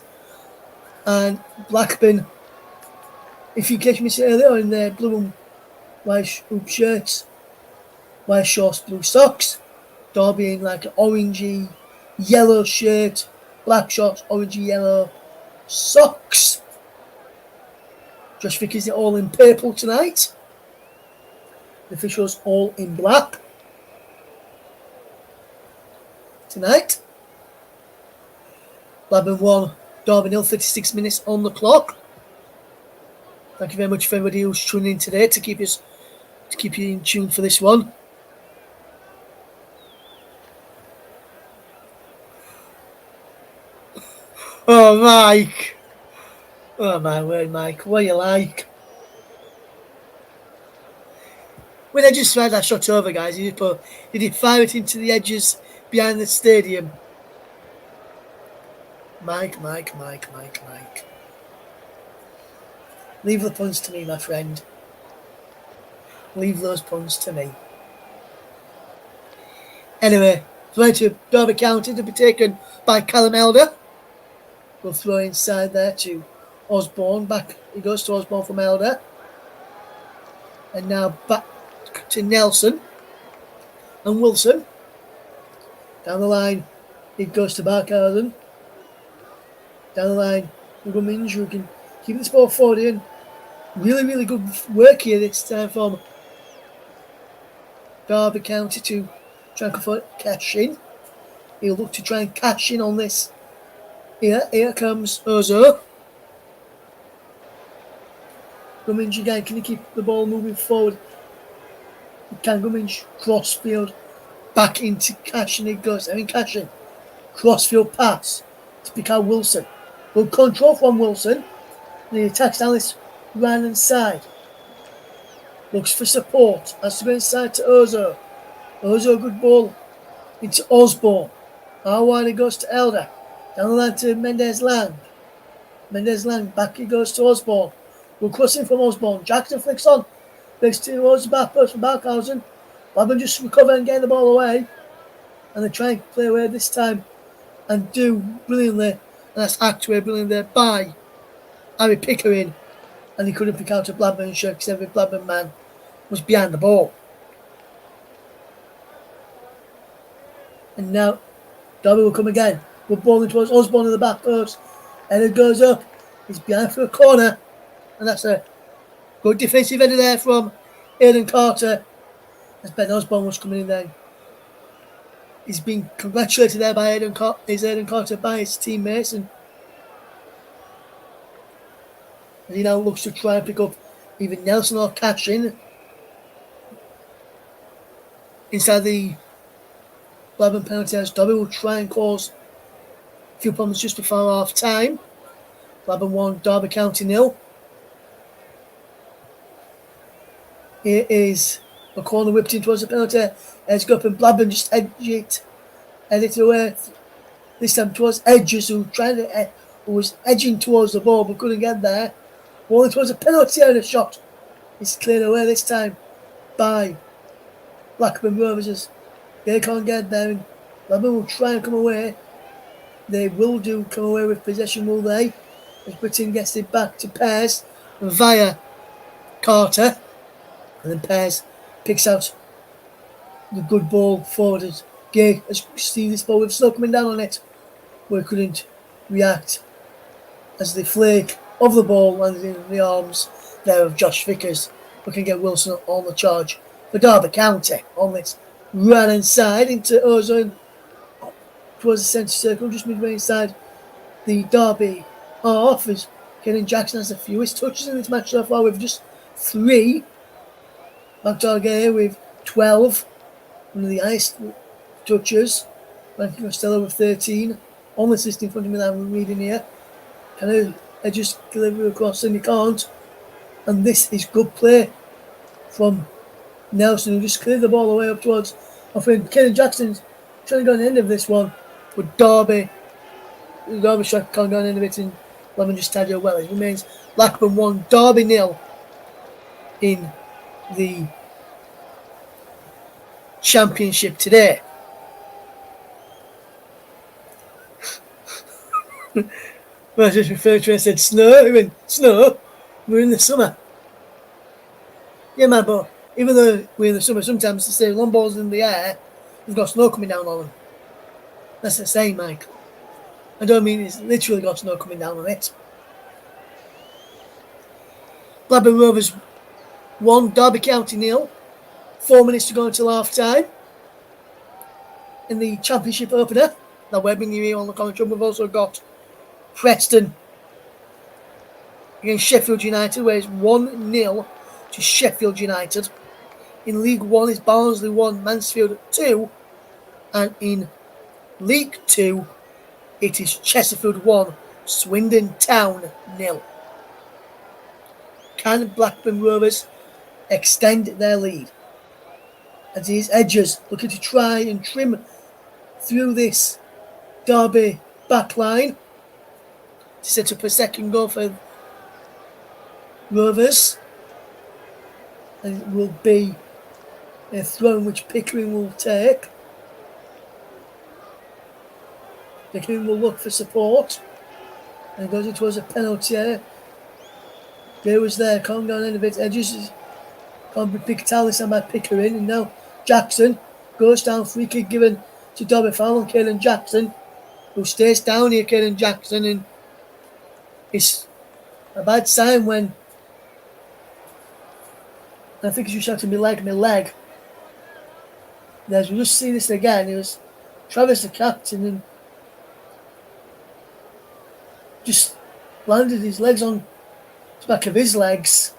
And Blackburn if you catch me earlier in their blue and white hoop shirts, white shorts, blue socks. Derby in like an orangey yellow shirt, black shorts, orangey yellow socks. Josh Vickers are all in purple tonight. The officials all in black tonight. Blackburn 1, Derby 0, 36 minutes on the clock. Thank you very much for everybody who's tuning in today to keep you in tune for this one. Oh, Mike. Oh, my word, Mike. What are you like? When I just tried that shot over, guys, he did fire it into the edges behind the stadium. Mike. Leave the puns to me, my friend. Leave those puns to me. Anyway, throw to Derby County to be taken by Callum Elder. We'll throw inside there to Osborne. Back he goes to Osborne from Elder. And now back to Nelson and Wilson. Down the line, it goes to Barkhausen. Down the line, Gummins, who can keep this ball forward in. Really good work here this time from Derby County to try and cash in. He'll look to try and cash in on this. Here comes Ozo. Gummins again, can he keep the ball moving forward? Can Gummins crossfield back into Cashin? It goes. Cashin. Crossfield pass to pick out Wilson. Good control from Wilson. And he attacks down this right hand side. Looks for support. Has to go inside to Ozo. Ozo, good ball into Osborne. How wide it goes to Elder. Down the line to Mendez-Lang. Mendez-Lang, back he goes to Osborne. Good crossing from Osborne. Jackson flicks on. Flicks towards the back post from Barkhausen. Blackburn just recover and get the ball away. And they try and play away this time. And do brilliantly. And that's actually brilliantly there by Harry Pickering. And he couldn't pick out a Blackburn shirt because every Blackburn man was behind the ball. And now Derby will come again. Good ball towards Osborne in the back post. And it goes up. He's behind for a corner. And that's a good defensive header there from Aidan Carter. As Ben Osborne was coming in there. He's been congratulated there by Aidan Carter by his teammates. And he now looks to try and pick up either Nelson or Cashin inside the Blackburn penalty area. Derby will try and cause a few problems just before half time. Blackburn 1, Derby County 0. Here is a corner whipped in towards the penalty. Edge go up and Blackburn just edit it away. This time towards Edges, who was edging towards the ball but couldn't get there. Ball towards the penalty area shot. It's cleared away this time by Blackburn Rovers. They can't get there. And Blackburn will try and come away. They will come away with possession, will they? As Britton gets it back to Pears via Carter. And then Pears picks out the good ball forward as Gay has seen this ball with snow coming down on it. But he couldn't react as the flake of the ball landed in the arms there of Josh Vickers. We can get Wilson on the charge for Derby County on this right hand side into Ozone towards the centre circle, just midway inside the Derby half. As Kenan Jackson has the fewest touches in this match so far with just 3. Magdalgay with 12, one of the highest touches. Frankie Costello with 13. On the list in front of me that I'm reading here. Can I just deliver across and he can't. And this is good play from Nelson, who just cleared the ball away up towards offering Kenan Jackson's trying to go on the end of this one. But Derby shot can't go on the end of it, and Lemon just tied it well. It remains Blackburn 1, Derby 0 in the Championship today. I just referred to it and said snow. He went, snow? We're in the summer. Yeah, man, but even though we're in the summer, sometimes to say long balls in the air, we've got snow coming down on them. That's the saying, Mike. I don't mean it's literally got snow coming down on it. Blackburn Rovers 1, Derby County 0. 4 minutes to go until half time. In the Championship opener that we're bringing you on the commentary, we've also got Preston against Sheffield United, where it's 1-0 to Sheffield United. In League 1 is Barnsley 1, Mansfield 2. And in League 2, it is Chesterfield 1, Swindon Town 0. Can Blackburn Rovers extend their lead? As these edges looking to try and trim through this Derby backline to set up a second goal for Rovers. And it will be a throw which Pickering will take. Pickering will look for support. And goes in towards a penalty. There was there, can't go on any of its edges. Can't be picked out by Pickering. And now Jackson goes down, free kick given to Derby foul on Caelan Jackson, who stays down here, Caelan Jackson, and it's a bad sign when I think he's shouting my leg. As we just see this again, it was Travis the captain and just landed his legs on the back of his legs.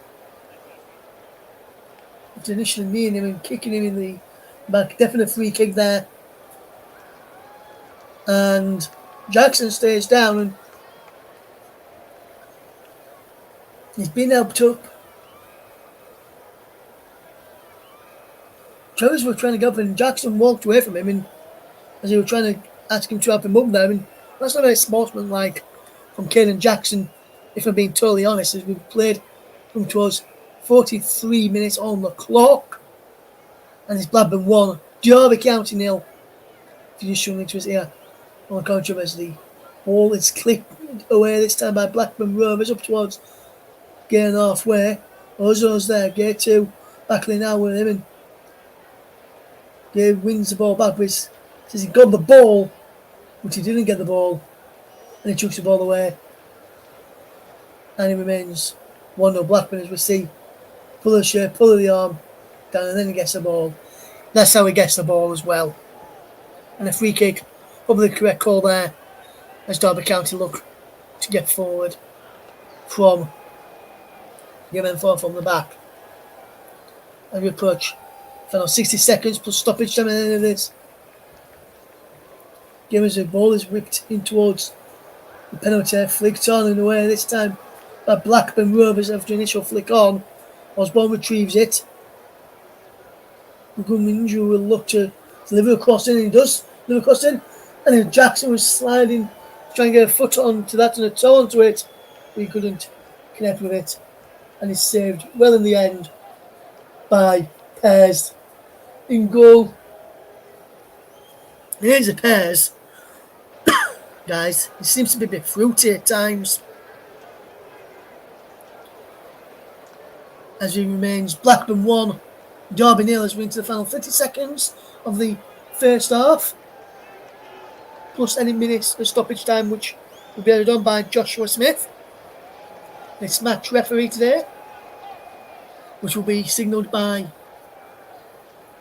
After initially kneeing him and kicking him in the back. Definite free kick there. And Jackson stays down and he's been helped up. Travis was trying to go up and Jackson walked away from him, and as he was trying to ask him to help him up there, and that's not very sportsmanlike from Caelan Jackson, if I'm being totally honest, as we've played from towards 43 minutes on the clock, and it's Blackburn 1, Derby County 0. If you're just struggling to us here on the controversy, ball is clipped away this time by Blackburn Rovers up towards getting halfway. Ozo's there, Gate 2, battling now with him, and Gay wins the ball back, but says he got the ball, but he didn't get the ball, and he chucks the ball away. And he remains 1-0 Blackburn, as we see. Pull the shirt, pull the arm down, and then he gets the ball. That's how he gets the ball as well. And a free kick, probably the correct call there, as Derby County look to get forward from Game 4 from the back. And we approach final 60 seconds plus stoppage time at the end of this. Game as the ball is whipped in towards the penalty, flicked on and away this time by Blackburn Rovers after initial flick on. Osborne retrieves it. Guminju will look to deliver a cross in, and he does deliver a cross in, and then Jackson was sliding, trying to get a foot onto that and a toe onto it, but he couldn't connect with it, and he's saved well in the end by Pears in goal. And here's a Pears, guys. He seems to be a bit fruity at times, as he remains Blackburn 1, Derby 0 as we into the final 30 seconds of the first half, plus any minutes of stoppage time which will be added on by Joshua Smith, this match referee today, which will be signalled by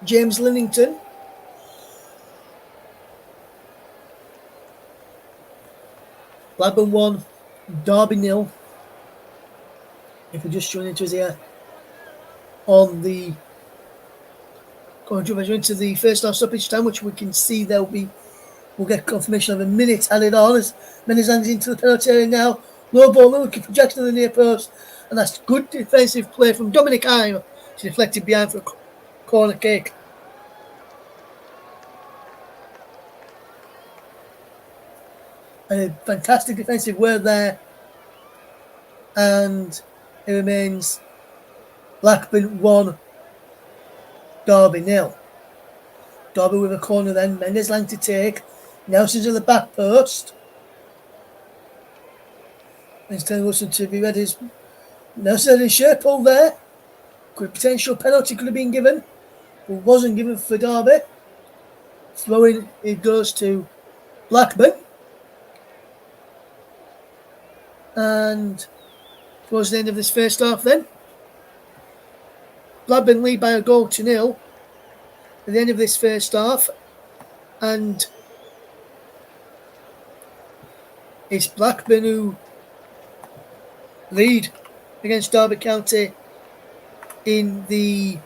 James Linnington. Blackburn 1, Derby 0. If we just join into us here on the commentary into the first half stoppage time, which we can see we'll get confirmation of a minute added on as Menezes into the penalty area now. Low ball, looking for Jackson in the near post, and that's good defensive play from Dominic Heim to deflect it behind for a corner kick. A fantastic defensive work there, and it remains Blackburn 1, Derby 0. Derby with a corner then, Mendes Lang to take, Nelson's at the back post, and it's telling Wilson to be ready as There's a shirt pull there. Potential penalty could have been given, but wasn't given for Derby. Throwing it goes to Blackburn. And towards the end of this first half then, Blackburn lead by a goal to 0 at the end of this first half, and it's Blackburn who lead against Derby County in the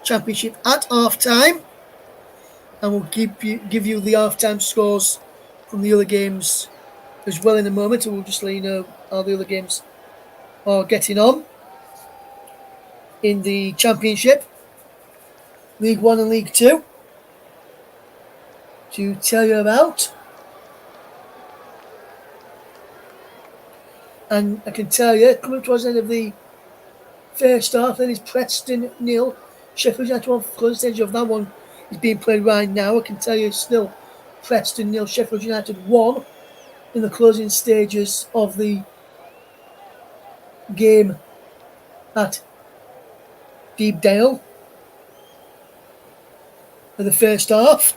Championship at half time, and we'll give you the half time scores from the other games as well in a moment, and we'll just let you know how the other games are getting on in the Championship, League 1 and League 2 to tell you about. And I can tell you, coming towards the end of the first half, then is Preston 0, Sheffield United 1. Close stage of that one is being played right now. I can tell you still Preston 0, Sheffield United 1 in the closing stages of the game at Deepdale for the first half.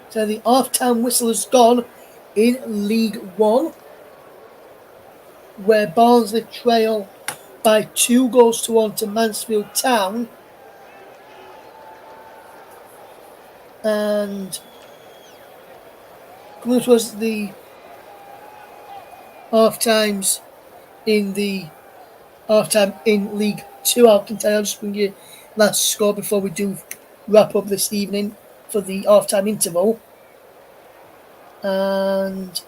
So the half-time whistle has gone in League 1, where Barnsley trail by 2-1 to Mansfield Town. And this was the half-times in the half-time in League 2. I'll just bring you last score before we do wrap up this evening for the half-time interval. And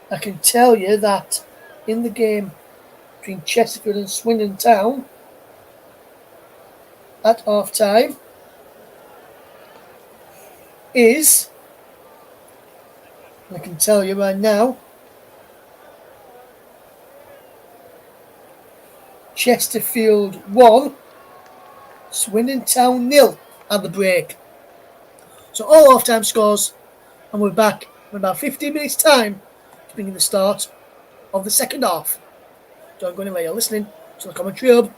I can tell you that in the game between Chesterfield and Swindon Town at half-time is, I can tell you right now, Chesterfield 1, Swindon Town 0 at the break. So all half-time scores, and we're back in about 15 minutes' time to bring in the start of the second half. Don't go anywhere, you're listening to the Commentary Hub.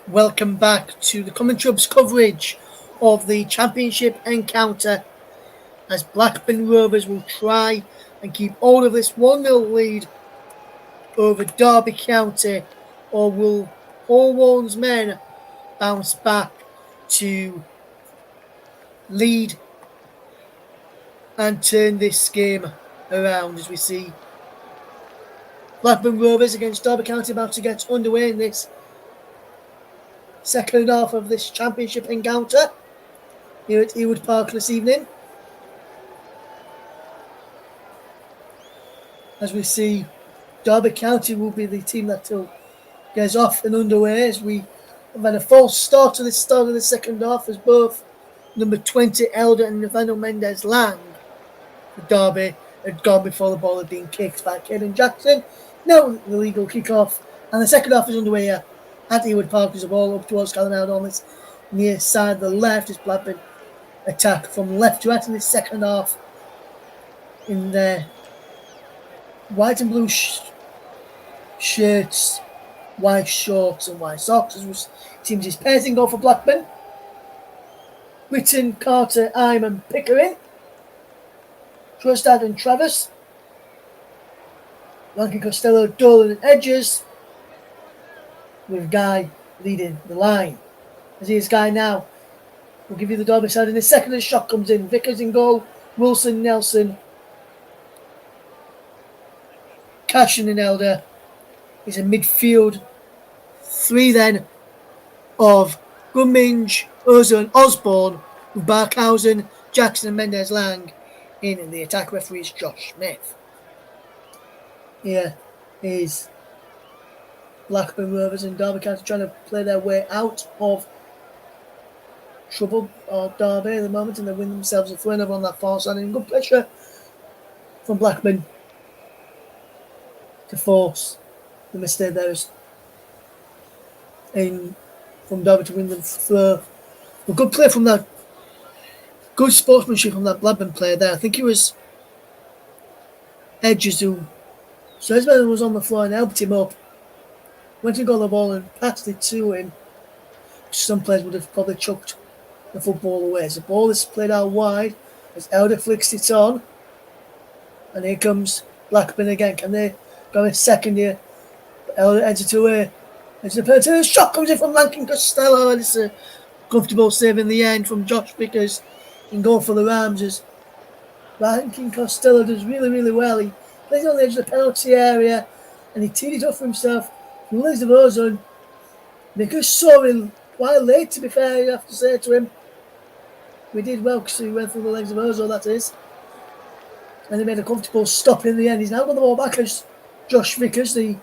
Welcome back to the Common Trubs coverage of the Championship encounter as Blackburn Rovers will try and keep all of this 1-0 lead over Derby County, or will Horwarn's men bounce back to lead and turn this game around as we see Blackburn Rovers against Derby County about to get underway in this second half of this Championship encounter here at Ewood Park this evening. As we see, Derby County will be the team that will get us off and underway as we have had a false start to the start of the second half as both number 20 Elder and Nathaniel Mendez-Lang for Derby had gone before the ball had been kicked by Caden Jackson. Now the legal kick-off and the second half is underway here at Ewood Park as the ball up towards Callum Elder on this near side of the left as Blackburn attack from left to right in the second half in their white and blue shirts, white shorts and white socks as teams is pairs in goal for Blackburn. Witten, Carter, Iman, Pickering, Trostad and Travis, Rankin, Costello, Dolan and Edges, with Guy leading the line. As he is Guy now, we'll give you the Derby side in the second as the shot comes in. Vickers in goal, Wilson, Nelson, Cashin and Elder. Is a midfield three then of Gummidge, Ozo and Osborne, with Barkhausen, Jackson and Mendez-Lang in the attack. Referee is Josh Smith. Here is Blackburn Rovers and Derby County trying to play their way out of trouble or Derby at the moment, and they win themselves a throw over on that far side, and good pressure from Blackburn to force the mistake there is from Derby to win them through. A good play from that, good sportsmanship from that Blackburn player there. I think it was Edges who, so Esmeralda was on the floor and helped him up, went and got the ball and passed it to him. Some players would have probably chucked the football away. As the ball is played out wide as Elder flicks it on, and here comes Blackburn again. Can they go a second here? Elder heads it away. It's a penalty. The shot comes in from Rankin Costello, and it's a comfortable save in the end from Josh Vickers in goal for the Rams. As Rankin Costello does really, really well. He plays on the edge of the penalty area, and he teed it up for himself from the legs of Ozone. Vickers saw him quite late, to be fair, you have to say to him. We did well because he went through the legs of Ozone, that is. And he made a comfortable stop in the end. He's now got the ball back as Josh Vickers, the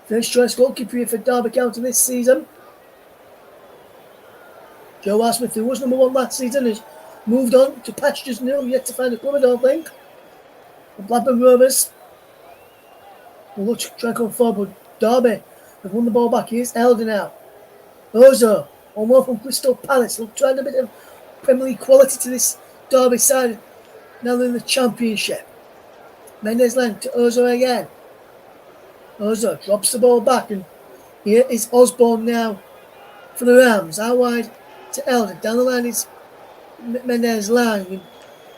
first choice goalkeeper here for Derby County this season. Joe Asmith, who was number one last season, has moved on to pastures new, yet to find a club, I don't think. The Blackburn Rovers will look to try and come forward, but Derby have won the ball back. Here's Elder now. Ozo, one more from Crystal Palace. Look, trying a bit of Premier League quality to this Derby side. Now they're in the Championship. Mendez-Lang to Ozo again. Ozo drops the ball back, and here is Osborne now for the Rams. Out wide to Elder. Down the line is Mendez-Lang, and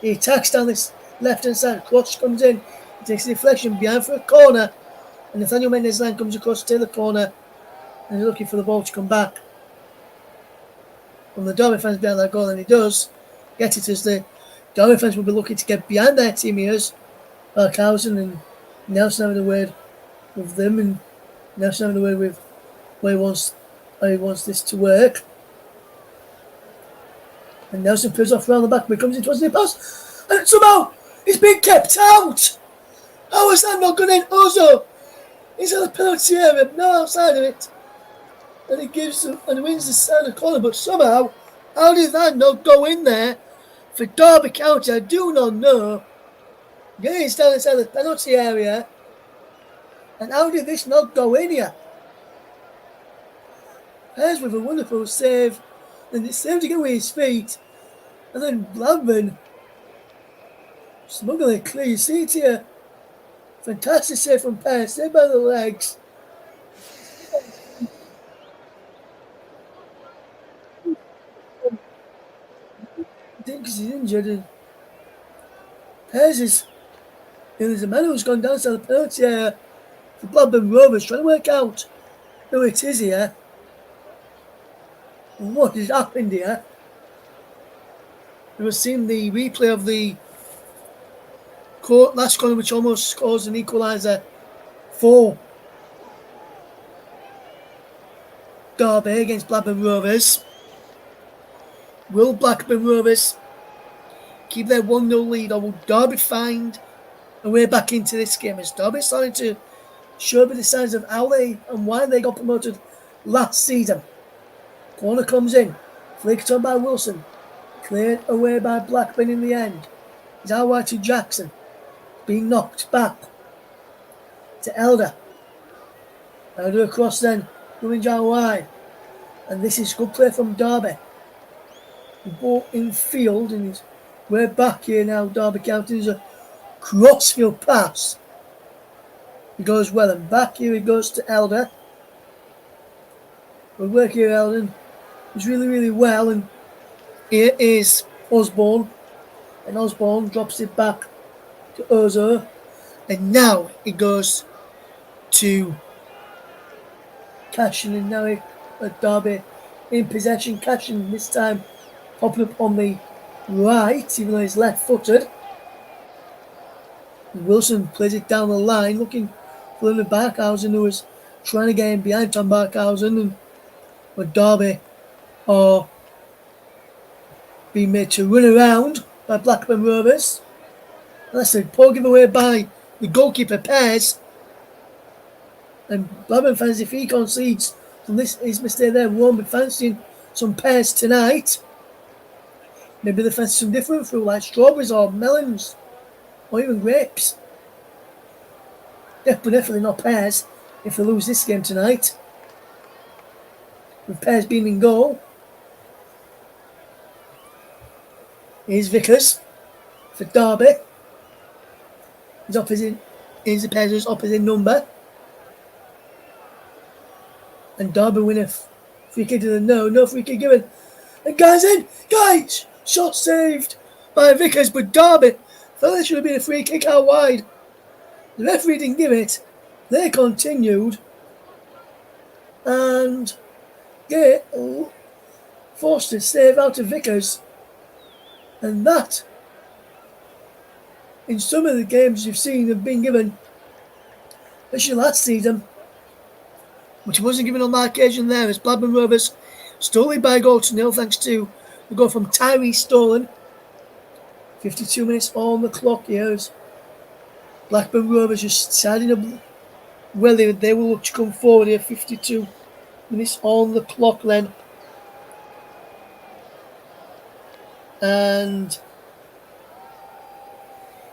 he attacks down this left-hand side. Cross comes in. He takes a deflection behind for a corner, and Nathaniel Mendez-Lang comes across to the corner, and he's looking for the ball to come back from the Derby fans behind that goal, and he does get it as the Derby fans will be looking to get behind their team here. Barkhausen and Nelson having a word with them, and Nelson having a word with how he wants this to work. And Nelson pulls off around the back, but comes in towards the pass, and somehow he's been kept out. How is that not gone in? Ozo, he's at the penalty area, no outside of it, and he gives them and wins the center corner. But somehow, how did that not go in there for Derby County? I do not know. Yeah, he's down inside the penalty area, and how did this not go in here? Hayes with a wonderful save, and it's saved to get with his feet, and then Blackburn smuggling clear. You see it here. Fantastic save from Pearce, saved by the legs. think because he's injured. And Pears is. There's a man who's gone down to the penalty area for Blackburn Rovers, trying to work out who it is here. What has happened here? We've seen the replay of the last corner, which almost scores an equaliser for Derby against Blackburn Rovers. Will Blackburn Rovers keep their 1-0 lead, or will Derby find a way back into this game? As Derby starting to show a bit of signs of how they and why they got promoted last season. Corner comes in, flicked on by Wilson, cleared away by Blackburn in the end. It's out wide to Jackson, being knocked back to Elder. Elder across then, going down wide. And this is good play from Derby. The ball in field, and we're back here now. Derby County is a crossfield pass. He goes well, and back here he goes to Elder. Good work here, Eldon. He's really, really well, and here is Osborne. And Osborne drops it back to Ozo. And now it goes to Cashin, and now at Derby in possession. Cashin this time popping up on the right, even though he's left-footed. And Wilson plays it down the line, looking for Leonard Barkhausen, who was trying to get in behind Tom Barkhausen, but Derby are being made to run around by Blackburn Rovers. And that's a poor giveaway by the goalkeeper, Pears. And Blackburn fans, if he concedes from his mistake there, won't be fancying some Pears tonight. Maybe they fancy some different fruit like strawberries or melons or even grapes. Definitely not Pears if they lose this game tonight. With Pears being in goal. Here's Vickers for Derby. Here's the Pears' opposite number. And Derby win a free kick to the no free kick given. And guys in! Guys! Shot saved by Vickers, but Derby thought there should have been a free kick out wide. The referee didn't give it. They continued. And forced a save out of Vickers. And that, in some of the games you've seen, have been given, especially last season, which wasn't given on that occasion there, as Blackburn Rovers stole it by a goal to nil thanks to the goal from Tyree Stolen. 52 minutes on the clock here as Blackburn Rovers just deciding up well they will look to come forward here. 52 minutes on the clock then. And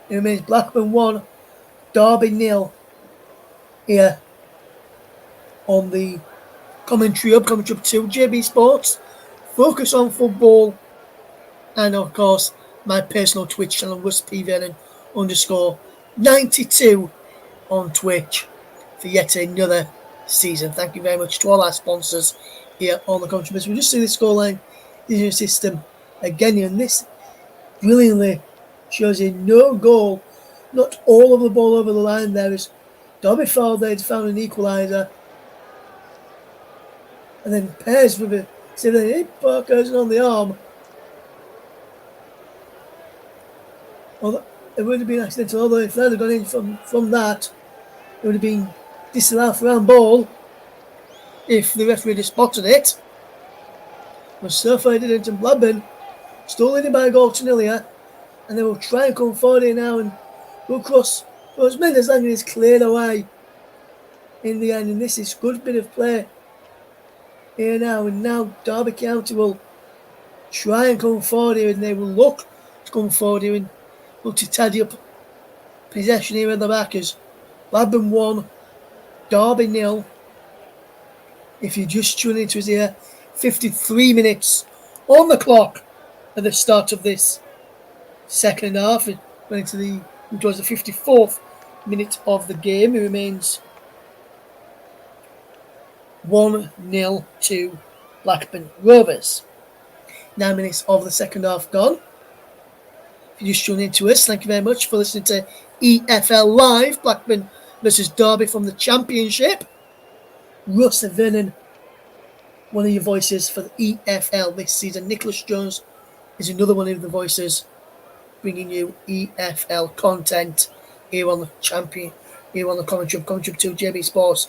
it remains Blackburn 1, Derby 0 here on the commentary up to JB Sports, Focus on Football, and of course my personal Twitch channel, RustPVN_92 on Twitch for yet another season. Thank you very much to all our sponsors here on the commentary. We just see the scoreline in your system again, and this brilliantly shows you no goal, not all of the ball over the line there as Derby found an equaliser. And then Pears with a save that hit Parkhausen on the arm. Well, it would have been accidental, although if that had gone in from that, it would have been disallowed for round ball if the referee had spotted it. But so far it didn't, and Blackburn still leading by a goal to nil here, and they will try and come forward here now and go across those men as long as it's cleared away in the end. And this is good bit of play here now, and now Derby County will try and come forward here, and they will look to come forward here and look to tidy up possession here at the back as Blackburn 1, Derby 0. If you just tune into us here, 53 minutes on the clock at the start of this second half. It went into towards the 54th minute of the game. It remains 1-0 to Blackburn Rovers. 9 minutes of the second half gone. you just tuned into us, thank you very much for listening to EFL Live, Blackburn versus Derby from the Championship. Russ Vernon, one of your voices for the EFL this season. Nicholas Jones is another one of the voices bringing you EFL content here on the Commentary 2 JB Sports,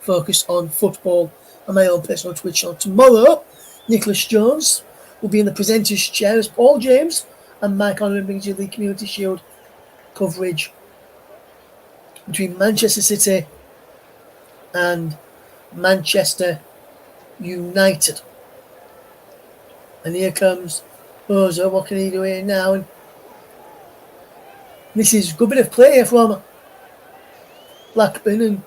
focused on football and my own personal Twitch channel. Tomorrow, Nicholas Jones will be in the presenter's chair as Paul James and Mike Honor brings you the Community Shield coverage between Manchester City and Manchester United. And here comes Ozo. What can he do here now? And this is a good bit of play here from Blackburn, and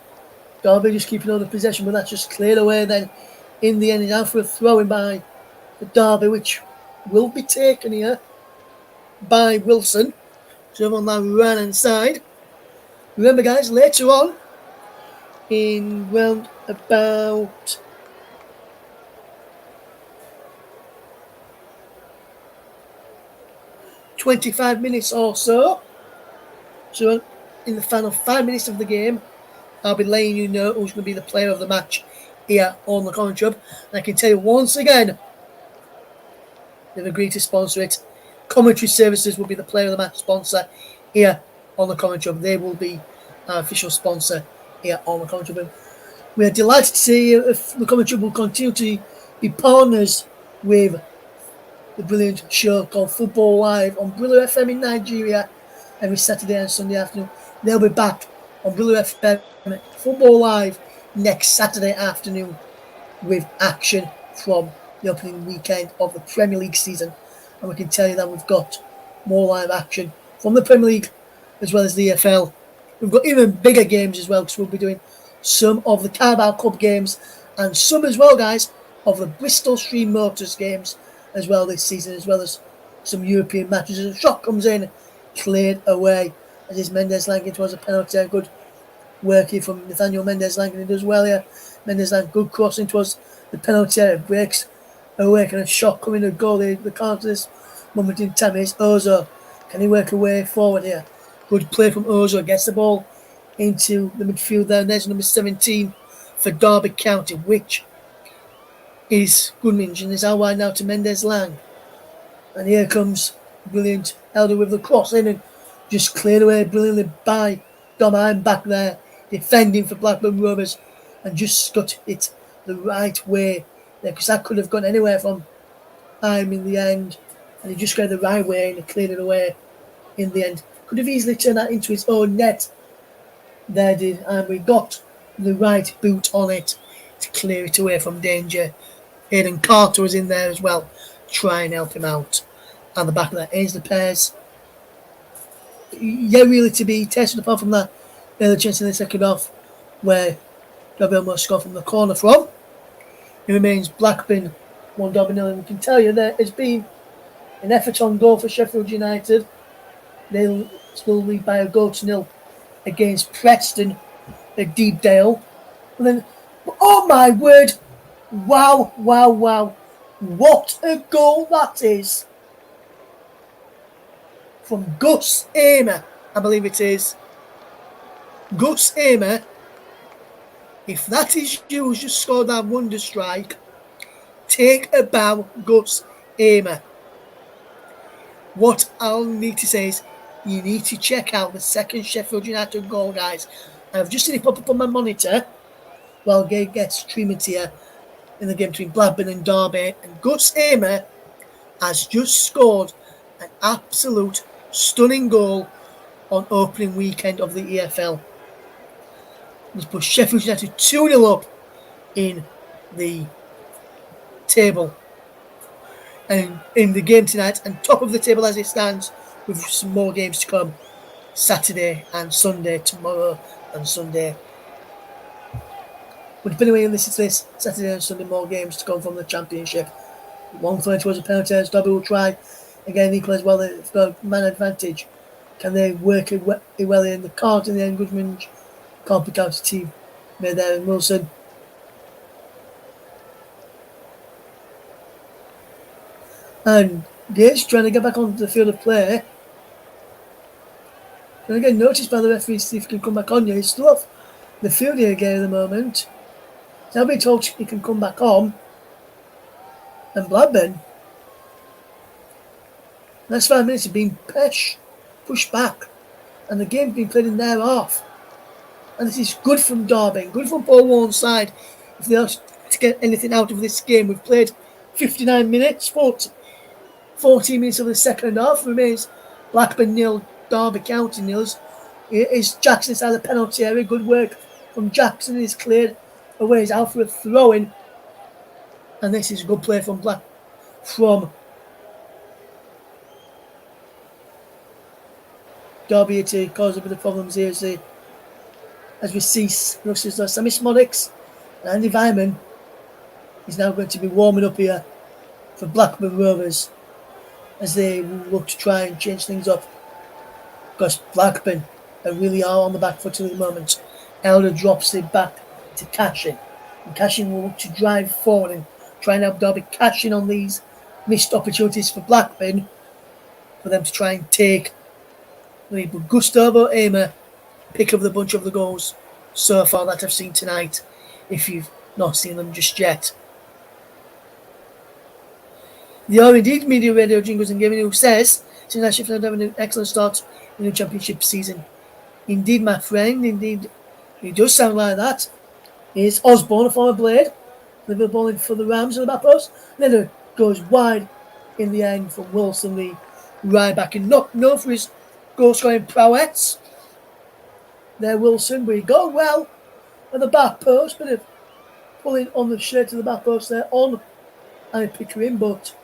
Derby just keeping all the possession, but that's just cleared away then in the end. Now for a throw-in by the Derby, which will be taken here by Wilson. So on that right-hand side. Remember, guys, later on, in round about 25 minutes or so, so in the final 5 minutes of the game, I'll be letting you know who's going to be the player of the match here on the Commentary. And I can tell you once again, they've agreed to sponsor it. Commentary Services will be the player of the match sponsor here on the Commentary. They will be our official sponsor here on the Commentary. We are delighted to see if the Commentary will continue to be partners with the brilliant show called Football Live on Brillo FM in Nigeria every Saturday and Sunday afternoon. They'll be back on Brillo FM Football Live next Saturday afternoon with action from the opening weekend of the Premier League season. And we can tell you that we've got more live action from the Premier League as well as the EFL. We've got even bigger games as well, because we'll be doing some of the Carabao Cup games and some as well, guys, of the Bristol Stream Motors games as well this season, as well as some European matches. As a shot comes in, cleared away as is Mendes-Lang. Towards a penalty. A good work here from Nathaniel Mendes-Lang, and he does well here. Mendes-Lang, good crossing towards the penalty area, breaks away, and a shot coming to goal. The counter this moment in time is Ozo. Can he work away forward here? Good play from Ozo, gets the ball into the midfield there, and there's number 17 for Derby County, which is Goodminge, and is out wide now to Mendes-Lang. And here comes brilliant Elder with the cross in, and just cleared away brilliantly by Dom. I'm back there defending for Blackburn Rovers, and just got it the right way there, because that could have gone anywhere from I'm in the end, and he just got it the right way and cleared it away in the end. Could have easily turned that into his own net there, did, and we got the right boot on it to clear it away from danger. Aidan Carter was in there as well, try and help him out. And the back of that is the pairs. Yeah, really to be tested apart from that early chance in the second half where Derby almost scored from the corner from. It remains Blackburn 1 Derby 0, and we can tell you there has been an effort on goal for Sheffield United. They'll still lead by a goal to 0 against Preston at Deepdale. And then, oh my word! Wow, wow, wow. What a goal that is from Gus Amer, I believe it is. Gus Amer, if that is you who's just scored that wonder strike, take a bow, Gus Amer. What I'll need to say is, you need to check out the second Sheffield United goal, guys. I've just seen it pop up on my monitor while Gabe gets streamed here in the game between Blackburn and Derby, and Gus Amer has just scored an absolute stunning goal on opening weekend of the EFL. He's put Sheffield United 2-0 up in the table and in the game tonight, and top of the table as it stands, with some more games to come Saturday and Sunday, tomorrow and Sunday. But depending on when you listen to this, Saturday and Sunday, more games to come from the Championship. 1-30 was a penalty as Derby will try again, equal as well. They've got man advantage. Can they work it well in the cards in the end? Goodman can't pick out a team made there in Wilson. And Gates trying to get back onto the field of play. And again, noticed by the referee, see if he can come back on. Yeah, he's still off the field here again at the moment. Now being told he can come back on. And Blackburn, last 5 minutes have been pushed back. And the game's been played in their half. And this is good from Derby, good from Paul Warren's side. If they are to get anything out of this game, we've played 59 minutes, 14 minutes of the second half. Remains Blackburn nil, Derby County nils. It is Jackson inside the penalty area. Good work from Jackson. He's cleared away. He's out for a throw-in. And this is a good play from Derby to cause a bit of problems here as we see Sammy Smodics and Andy Vyman is now going to be warming up here for Blackburn Rovers as they look to try and change things up, because Blackburn really are on the back foot at the moment. Elder drops it back to Cashin, and Cashin will look to drive forward and try and help Derby cash in on these missed opportunities for Blackburn for them to try and take lead. But Gustavo Amer, pick of the bunch of the goals so far that I've seen tonight, if you've not seen them just yet. They are indeed media radio jingles and gaming, who says, since I Sheffield having an excellent start in the championship season. Indeed, my friend, indeed, he does sound like that. Here's Osborne, a former Blade, Liverpool in for the Rams in the back post. Then it goes wide in the end from Wilson, the right back, and not known for his goal scoring prowess. There, Wilson, but he got well at the back post, bit of pulling on the shirt to the back post there on and Pickering, but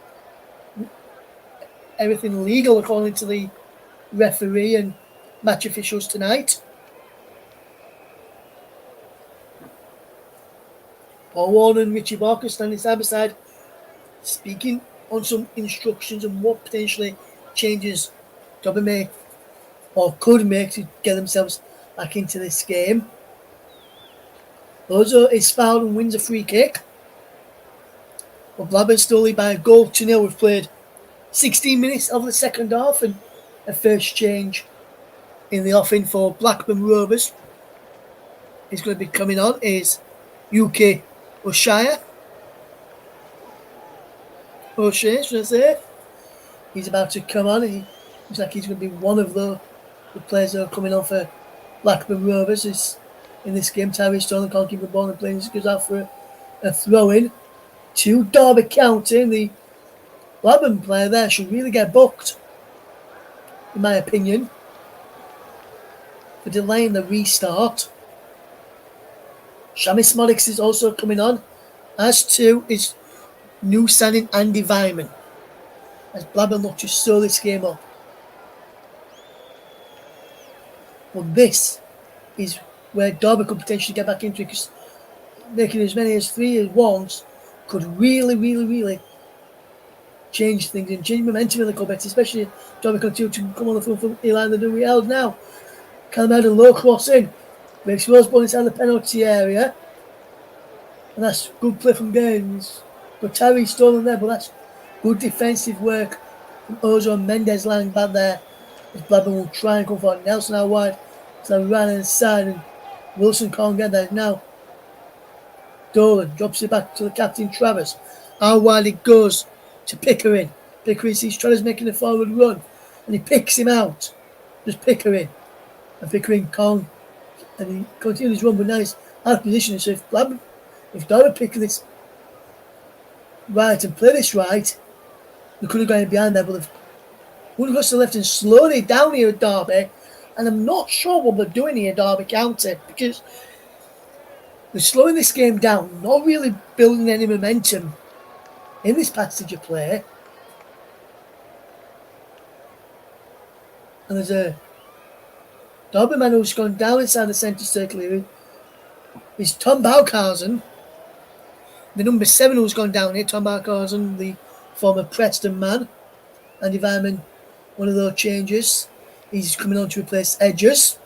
everything legal according to the referee and match officials tonight. Paul Warren and Richie Barker standing side by side, speaking on some instructions and what potentially changes Derby may or could make to get themselves back into this game. Ozo is fouled and wins a free kick. But Blackburn still lead by a goal to nil. We've played 16 minutes of the second half, and a first change in the offing for Blackburn Rovers is going to be coming on is UK O'Shea, should I say. He's about to come on. He looks like he's going to be one of the players that are coming on for Blackburn Rovers in this game. Tyree Sterling can't keep the ball and playing. He goes out for a throw-in to Derby County. The Blackburn player there should really get booked, in my opinion, for delaying the restart. Shami Smodics is also coming on, as too is new signing Andy Vyman, as Blackburn look to sew this game up. But this is where Derby could potentially get back into it, because making as many as 3 at once could really change things and change momentum in the competition, especially if Derby continue to come on the front from Eli the we held now. Calmeda low cross in, makes Roseball inside the penalty area, and that's good play from Gaines. But Terry stolen there, but that's good defensive work from Ozo and Mendes lying back there. As Blackburn will try and come for Nelson out wide, so right inside, and Wilson can't get there now. Dolan drops it back to the captain Travers. How wide it goes to Pickering. Pickering sees Travers making a forward run, and he picks him out. Just Pickering. And Pickering can't, and he continues his run, but now he's out of position. So if Derby pick this right and play this right, they could have gone behind there, but they've would have got to the left and slowed it down here at Derby. And I'm not sure what they're doing here at Derby County, because they're slowing this game down, not really building any momentum in this passage of play. And there's a Derby man who's gone down inside the centre circle here. It's Tom Baukhausen, the number 7 who's gone down here. Tom Baukhausen, the former Preston man. Andy Vyman, one of those changes. He's coming on to replace Edgers.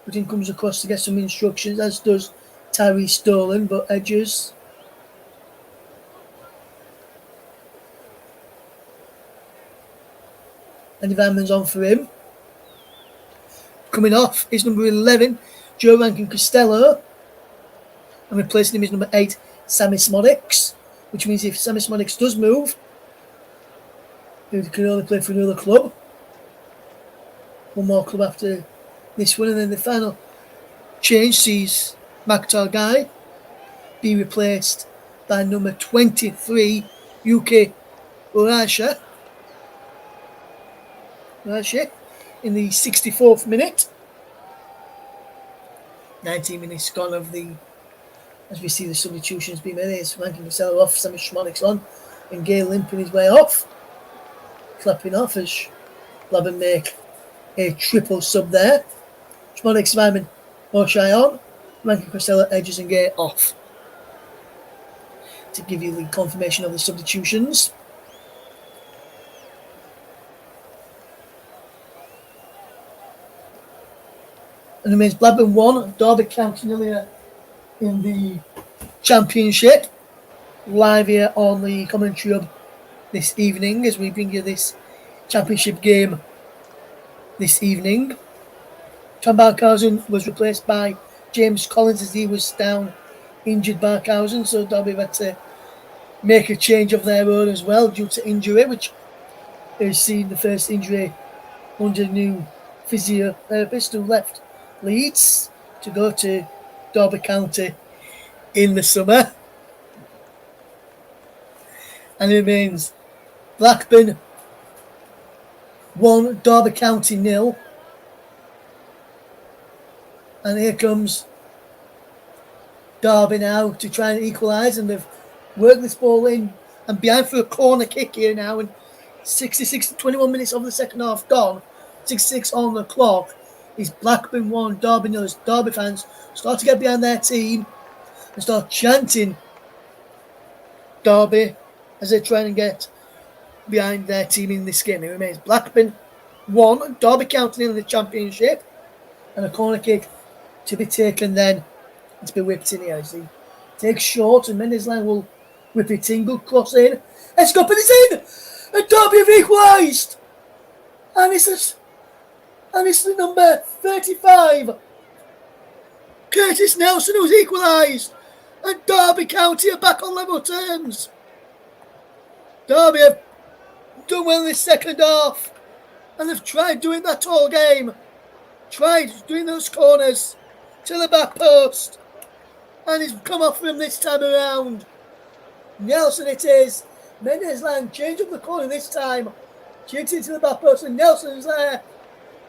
But in comes across to get some instructions, as does Tyree Stolen, but Edgers. Andy Vyman's on for him. Coming off is number 11, Joe Rankin Costello. And replacing him is number 8, Sammy Smodics. Which means if Sammy Smodics does move, he can only play for another club. One more club after this one. And then the final change sees Maktar Guy be replaced by number 23, UK Urasha in the 64th minute. 19 minutes gone of the, as we see the substitutions being made. It's Rankin Costello off, Sammy Schmonics on, and Gay limping his way off. Clapping off as Blackburn make a triple sub there. Schmonics, Simon, O'Shea on, Rankin Costello, Edges and Gay off. To give you the confirmation of the substitutions. And remains Blackburn 1, Derby County 0 in the Championship. Live here on the commentary hub this evening as we bring you this Championship game this evening. Tom Barkhausen was replaced by James Collins as he was down injured Barkhausen, so Derby had to make a change of their own as well due to injury, which has seen the first injury under new physiotherapist who left Leeds to go to Derby County in the summer. And it remains Blackburn 1, Derby County 0. And here comes Derby now to try and equalise, and they've worked this ball in and behind for a corner kick here now, and 21 minutes of the second half gone, 66 on the clock. Is Blackburn 1, Derby 0. Derby fans start to get behind their team and start chanting Derby as they try and get behind their team in this game. It remains Blackburn 1, Derby County in the Championship, and a corner kick to be taken then and to be whipped in here. As he takes short and Mendes-Lang will whip it in, good cross in. Let's go, put it in! And Derby have equalised! And it's the number 35, Curtis Nelson, who's equalised. And Derby County are back on level terms. Derby have done well in this second half. And they've tried doing that all game. Tried doing those corners to the back post. And he's come off them this time around. Nelson it is. Mendes-Lang changed up the corner this time. Changed it to the back post and Nelson's there.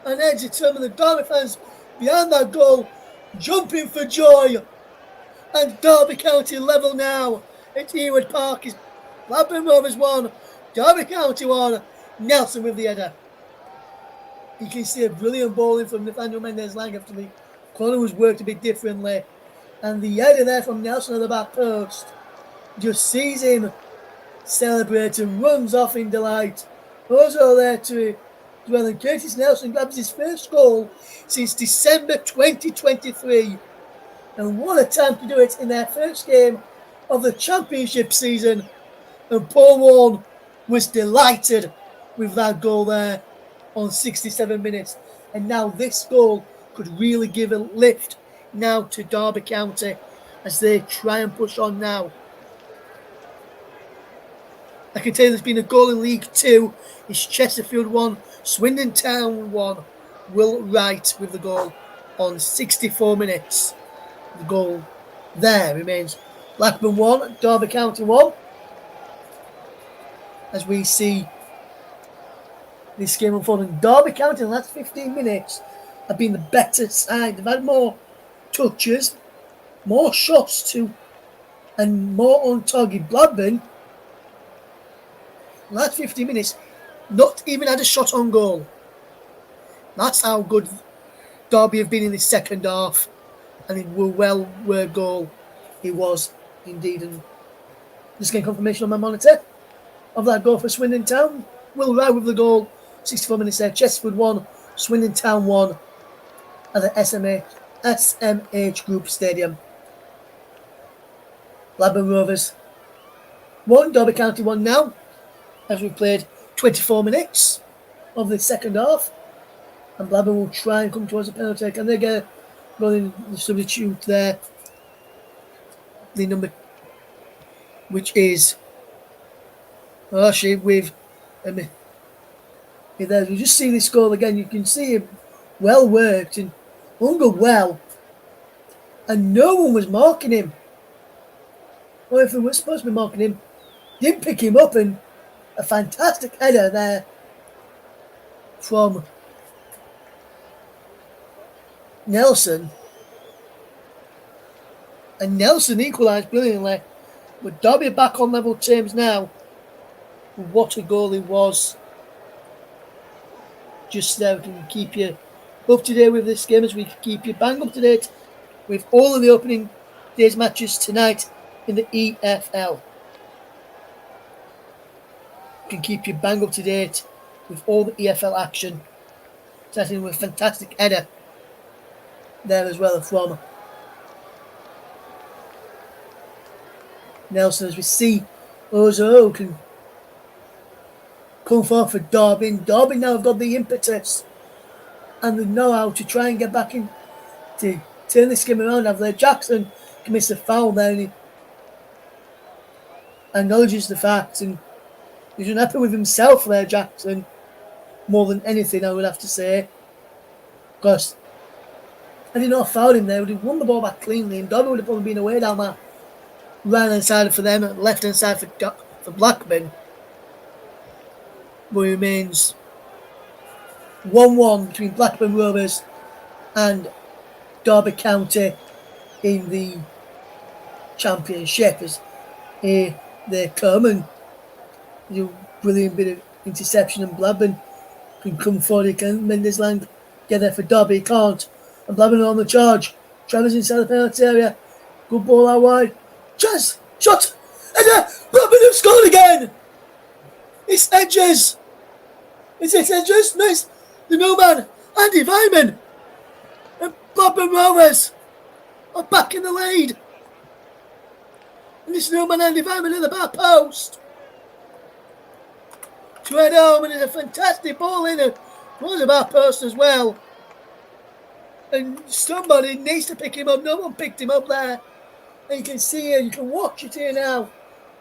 And then determined the Derby fans behind that goal, jumping for joy. And Derby County level now at Ewood Park. Is Blackburn Rovers 1, Derby County 1. Nelson with the header. You can see a brilliant ball in from Nathaniel Mendes-Lang after the corner was worked a bit differently. And the header there from Nelson at the back post. Just sees him celebrate and runs off in delight. Also there to dwell, and Curtis Nelson grabs his first goal since December 2023. And what a time to do it in their first game of the Championship season. And Paul Warne was delighted with that goal there on 67 minutes. And now this goal could really give a lift now to Derby County as they try and push on now. I can tell you there's been a goal in League 2. It's Chesterfield 1, Swindon Town 1. Will Wright with the goal on 64 minutes. The goal there remains Blackburn 1, Derby County 1. As we see this game unfolding, Derby County in the last 15 minutes have been the better side. They've had more touches, more shots too, and more on target. Blackburn, in the last 15 minutes, not even had a shot on goal. That's how good Derby have been in the second half. And it were well worth goal. It was indeed. And just getting confirmation on my monitor of that goal for Swindon Town. Will Wright with the goal. 64 minutes there. Chesterfield 1, Swindon Town 1 at the SMH Group Stadium. Blackburn Rovers 1, Derby County 1 now, as we played 24 minutes of the second half. And Blackburn will try and come towards the penalty. Can they get going in the substitute there? The number, which is with there. You just see this goal again. You can see him well worked and hung well, and no one was marking him. Or if they were supposed to be marking him, did pick him up, and a fantastic header there from Nelson. And Nelson equalised brilliantly, with Derby back on level terms now. What a goal he was. Just there, we can keep you up to date with this game as we keep you bang up to date with all of the opening day's matches tonight in the EFL. We can keep you bang up to date with all the EFL action. Starting with a fantastic header there as well from Nelson, as we see Ozo can come forward for Derby. Derby now have got the impetus and the know-how to try and get back in to turn this game around. After Jackson commits a foul there, and he acknowledges the fact, and he's unhappy with himself there, Jackson, more than anything, I would have to say, because had he not fouled him there, would have won the ball back cleanly, and Derby would have probably been away down that right-hand side for them, left-hand side for Blackburn. But it remains 1-1 between Blackburn Rovers and Derby County in the Championship, as they come and do a brilliant bit of interception, and Blackburn can come forward. He can Mendesland get there for Derby, he can't, and Blackburn are on the charge. Trevor's inside the penalty area, good ball out wide, chance, shot, and Blackburn have scored again. It's Edges. Is it Edges? No, it's the no man, Andy Vyman. And Blackburn Rovers are back in the lead. And this no man, Andy Vyman, in the back post to head home, and it's a fantastic ball in it. Was a back post as well. And somebody needs to pick him up. No one picked him up there. And you can see it, you can watch it here now.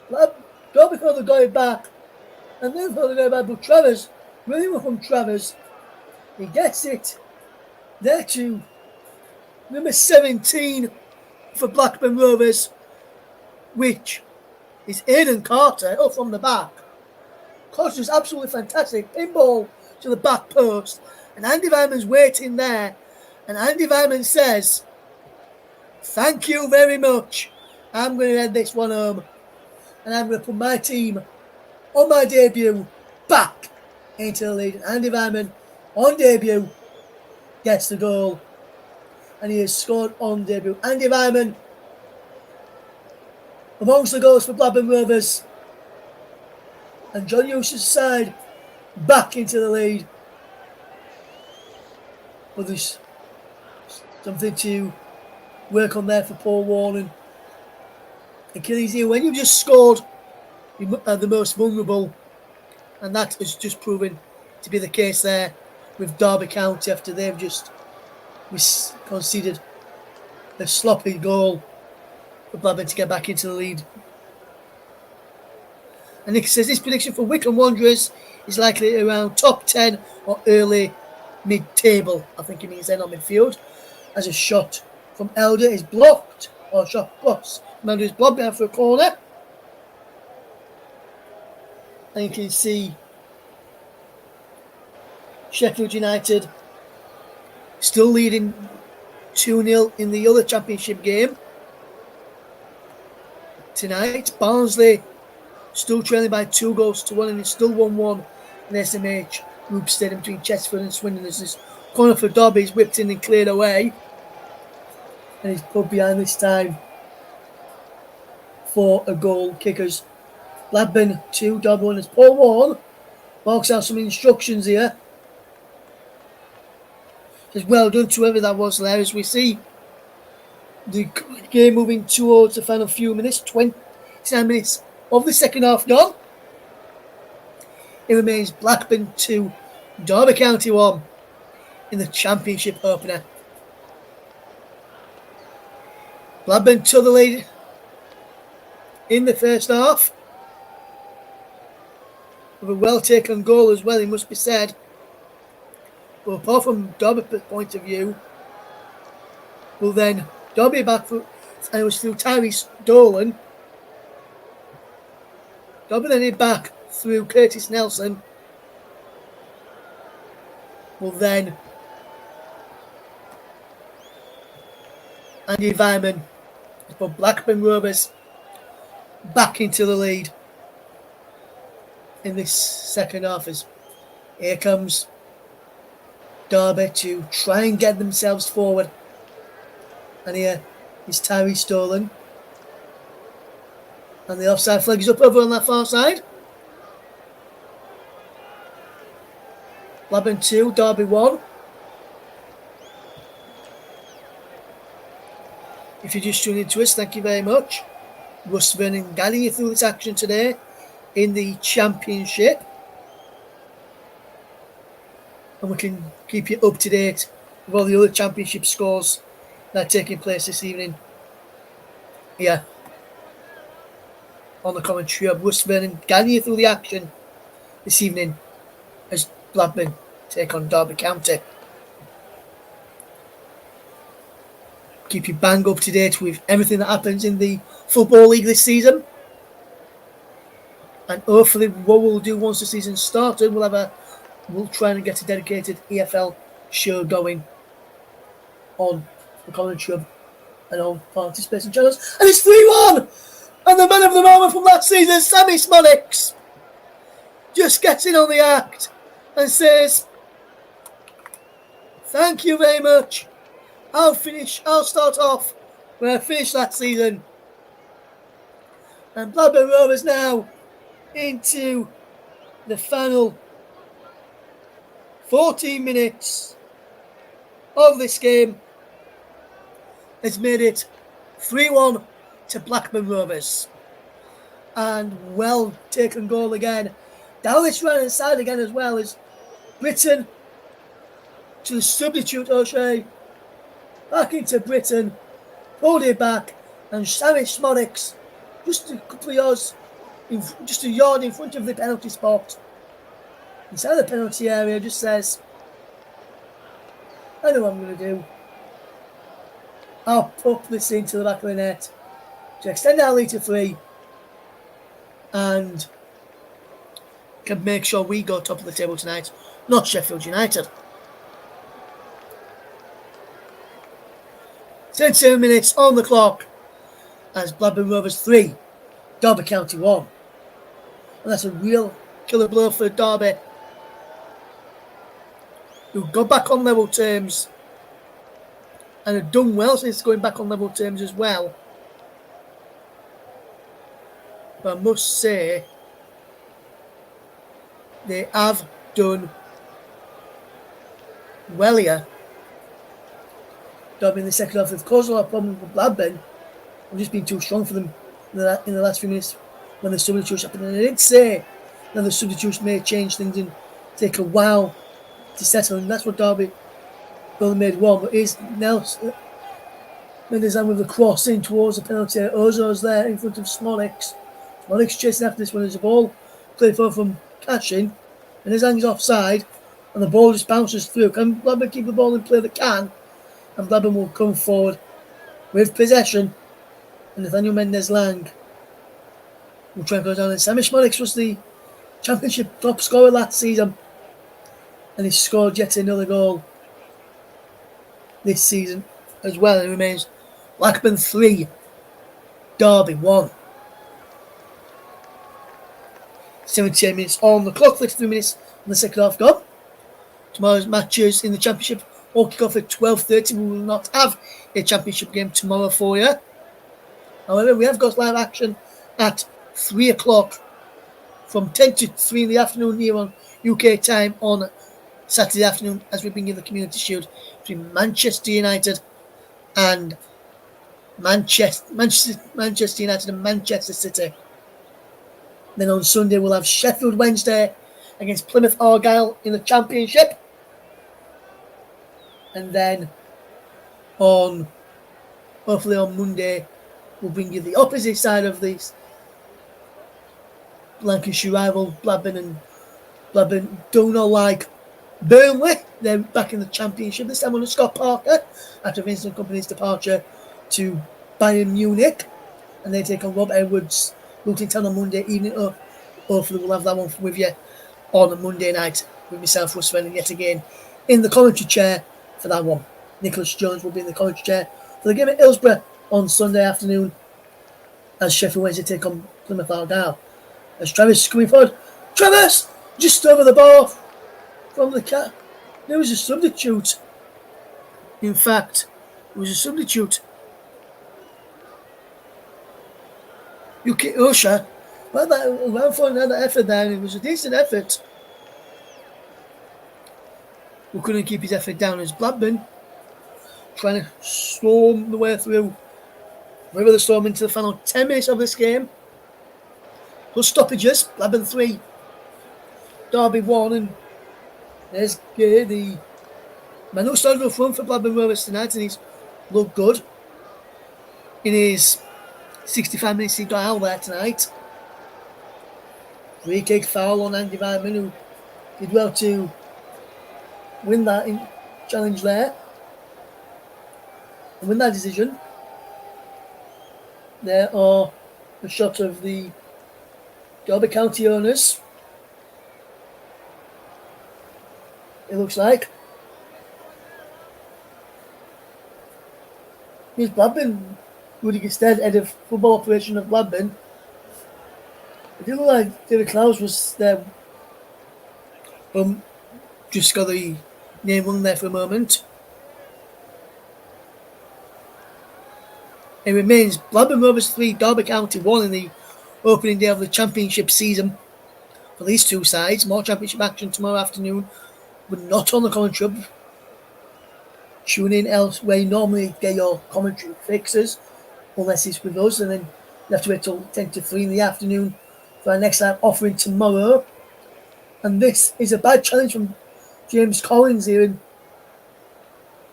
Go before they got it back. And then before they got it back, but Travers, really from Travers, he gets it there to number 17 for Blackburn Rovers, which is Aidan Carter up from the back. Carter's absolutely fantastic. Pinball to the back post. And Andy Vyman's waiting there. And Andy Vyman says, "Thank you very much. I'm going to head this one home. And I'm going to put my team on my debut back into the lead." And Andy Vyman, on debut, gets the goal. And he has scored on debut. Andy Vyman, amongst the goals for Blackburn Rovers. And John Eustace's side back into the lead. But there's something to work on there for Paul Warren. Achilles heel, when you've just scored, you are the most vulnerable. And that has just proven to be the case there with Derby County after they've just conceded a sloppy goal for Blackburn to get back into the lead. And Nick says this prediction for Wycombe Wanderers is likely around top 10 or early mid-table. I think he means then on midfield. As a shot from Elder is blocked, or shot blocks. Elder is blocked down for a corner. And you can see Sheffield United still leading 2-0 in the other Championship game tonight. Barnsley still trailing by 2-1, and it's still 1-1 in SMH Group Stadium between Chesterfield and Swindon. As this corner for Derby is whipped in and cleared away, and he's put behind this time for a goal. Kickers Blackburn 2, Derby 1. As Paul Warren marks out some instructions here. As well done to whoever that was there, as we see the game moving towards the final few minutes, 29 minutes of the second half gone. It remains Blackburn 2, Derby County 1 in the Championship opener. Blackburn took the lead in the first half with a well-taken goal as well, it must be said. But apart from Derby's point of view, well then, Derby back for, and it was through Tyrese Dolan. Derby then hit back through Curtis Nelson. Well then, Andy Vyman has put Blackburn Rovers back into the lead in this second half. As here comes Derby to try and get themselves forward. And here is Tyrese Dolan. And the offside flag is up over on that far side. Blackburn 2, Derby 1. If you're just tuning into us, thank you very much. Russ Vernon guiding you through this action today in the Championship. And we can keep you up to date with all the other Championship scores that are taking place this evening. Here on the commentary of Russ Vernon guiding you through the action this evening as Blackburn take on Derby County. Keep you bang up to date with everything that happens in the Football League this season. And hopefully what we'll do once the season started, we'll try and get a dedicated EFL show going on the commentary and on participating channels. And it's 3-1! And the man of the moment from last season, Sammy Smolix, just gets in on the act and says, thank you very much. I'll start off where I finished last season. And Blackburn Rovers now into the final 14 minutes of this game has made it 3-1 to Blackburn Rovers. And well taken goal again. Down this right hand side again as well as Britton to the substitute O'Shea. Back into Britton. Pulled it back. And Sammy Smolix just a couple of yards, just a yard in front of the penalty spot. Inside the penalty area just says, I know what I'm going to do. I'll pop this into the back of the net to extend our lead to 3 and can make sure we go top of the table tonight, not Sheffield United. 10 minutes on the clock as Blackburn Rovers 3, Derby County 1. And that's a real killer blow for Derby, who got back on level terms and have done well since going back on level terms as well. But I must say, they have done well here. Derby in the second half have caused a lot of problems with Blackburn. I've just been too strong for them in the last few minutes when the substitution happened. And I did say that the substitution may change things and take a while to settle, and that's what Derby only made one. But is Nelson Mendes with the cross in towards the penalty area. Ozo's there in front of Smolix. Smolix chasing after this one as the ball played for from Cashin, and his hands offside, and the ball just bounces through. Can Blackburn keep the ball in play? They can, and Blackburn will come forward with possession. And Nathaniel Mendez-Lang will try and go down. And Sammy Smolix was the Championship top scorer last season, and he scored yet another goal this season as well. And it remains Blackburn 3, Derby 1. 17 minutes on the clock, 33 minutes on the second half gone. Tomorrow's matches in the Championship all kick off at 12:30. We will not have a Championship game tomorrow for you. However, we have got live action at 3 o'clock from 10 to 3 in the afternoon here on UK time on Saturday afternoon as we bring you the Community Shield between Manchester United and Manchester United and Manchester City. Then on Sunday we'll have Sheffield Wednesday against Plymouth Argyle in the Championship. And then hopefully on Monday, we'll bring you the opposite side of this Lancashire rival, Blackburn do not like Burnley. They're back in the Championship this time under Scott Parker after Vincent Kompany's departure to Bayern Munich, and they take on Rob Edwards, Luton Town on Monday evening. Hopefully we'll have that one with you on a Monday night with myself, Russ Swen, yet again in the commentary chair for that one. Nicholas Jones will be in the commentary chair for the game at Hillsborough on Sunday afternoon as Sheffield Wednesday take on Plymouth Argyle. As Travis coming forward. Travis! Just over the bar from the cat. There was a substitute. In fact, it was a substitute. Yuki Osha. Well, that for another effort there. It was a decent effort. We couldn't keep his effort down as Blackburn trying to storm the way through. River the Storm into the final 10 minutes of this game. Plus stoppages. Blackburn 3. Derby 1. And there's the man who started up front for Blackburn Rovers tonight, and he's looked good. In his 65 minutes he got out there tonight. Free kick foul on Andy Weidman, who did well to win that challenge there. And win that decision. There are a shot of the Derby County owners. It looks like. Here's Blackburn. Rudy Gestead, head of football operation of Blackburn. It didn't look like David Clowes was there. Just got the name wrong there for a moment. It remains Blackburn Rovers 3, Derby County 1 in the opening day of the Championship season for these two sides. More Championship action tomorrow afternoon, but not on the commentary. Tune in elsewhere you normally get your commentary fixes, unless it's with us, and then you have to wait till 10 to 3 in the afternoon for our next live offering tomorrow. And this is a bad challenge from James Collins here, and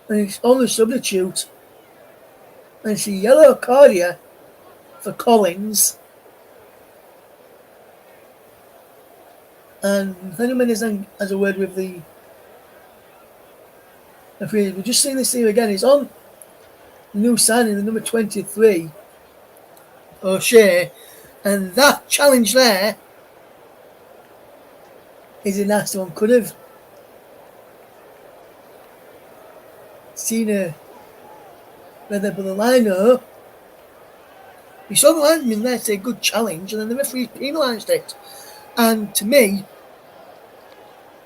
it's on the substitute. And it's a yellow card here for Collins. And Nathaniel Mendes has a word with the referee. We're just seeing this here again. It's on the new signing, the number 23, O'Shea. And that challenge there is a nasty one. Could have seen a whether but the liner. We saw the linesman there say good challenge, and then the referee penalised it. And to me,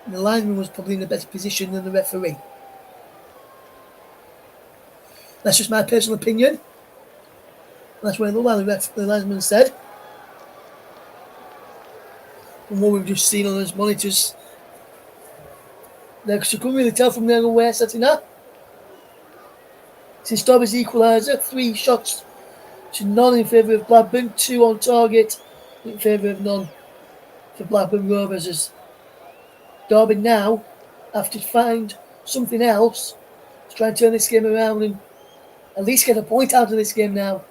the linesman was probably in a better position than the referee. That's just my personal opinion. That's what the linesman said. From what we've just seen on those monitors, because you couldn't really tell from the angle where setting up. Since Derby's equaliser, 3 shots to none in favour of Blackburn, 2 on target in favour of none for Blackburn Rovers. As Derby now have to find something else to try and turn this game around and at least get a point out of this game now.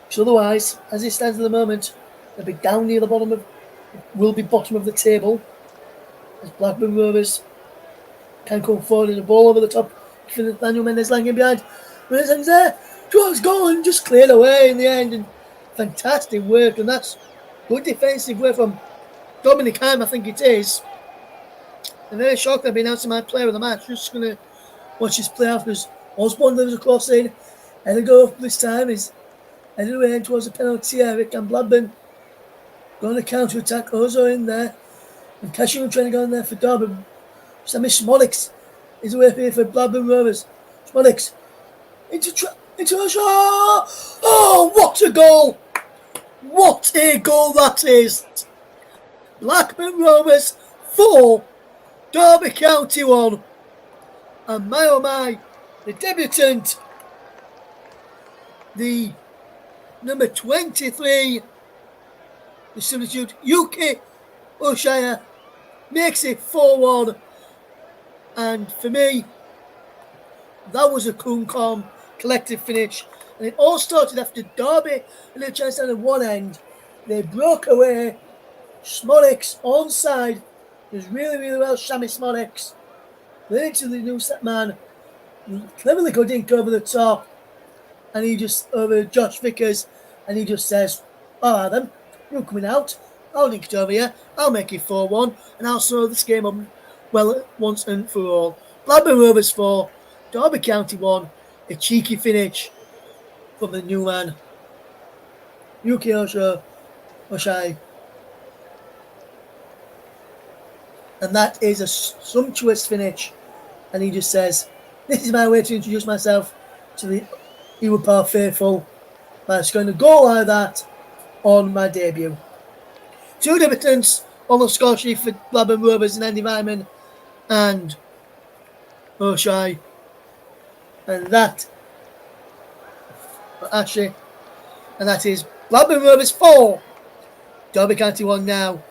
Because otherwise, as it stands at the moment, they'll be down near the bottom of the table as Blackburn Rovers can come forward and the ball over the top for Nathaniel Mendes lying behind. Mendes there, draws goal and just cleared away in the end, and fantastic work, and that's good defensive work from Dominic Heim, I think it is. I'm very shocked I've been announcing my player of the match. Just going to watch this play out because Osborne delivers a cross in, and the goal this time is headed away towards the penalty area. And Blackburn going to counter attack. Ozo in there, and Cashew trying to go in there for Derby. Sammy Smolix is away here for Blackburn Rovers. Smolix into a shot. Oh, what a goal! What a goal that is! Blackburn Rovers 4, Derby County 1. And my oh my, the debutant, the number 23, the substitute Yuki O'Shea, makes it 4-1. And for me, That was a cool, calm, collective finish. And it all started after Derby and the chance down at one end. They broke away. Smollex onside. It was really, really well, Shammy Smollex. Led into the new set man. Cleverly got Dink over the top. And he just, over Josh Vickers. And he just says, all right then, you're coming out. I'll link it over here. I'll make it 4-1. And I'll slow this game up well once and for all. Blackburn Rovers 4. Derby County 1. A cheeky finish from the new man, Yuki Oshai. And that is a sumptuous finish. And he just says, this is my way to introduce myself to the Ewood Park faithful by scoring a goal like that on my debut. 2 debutants on the score sheet for Blackburn Rovers and Andy Vyman and Oshai. And that, actually, and that is Blackburn Rovers 4, Derby County 1 now.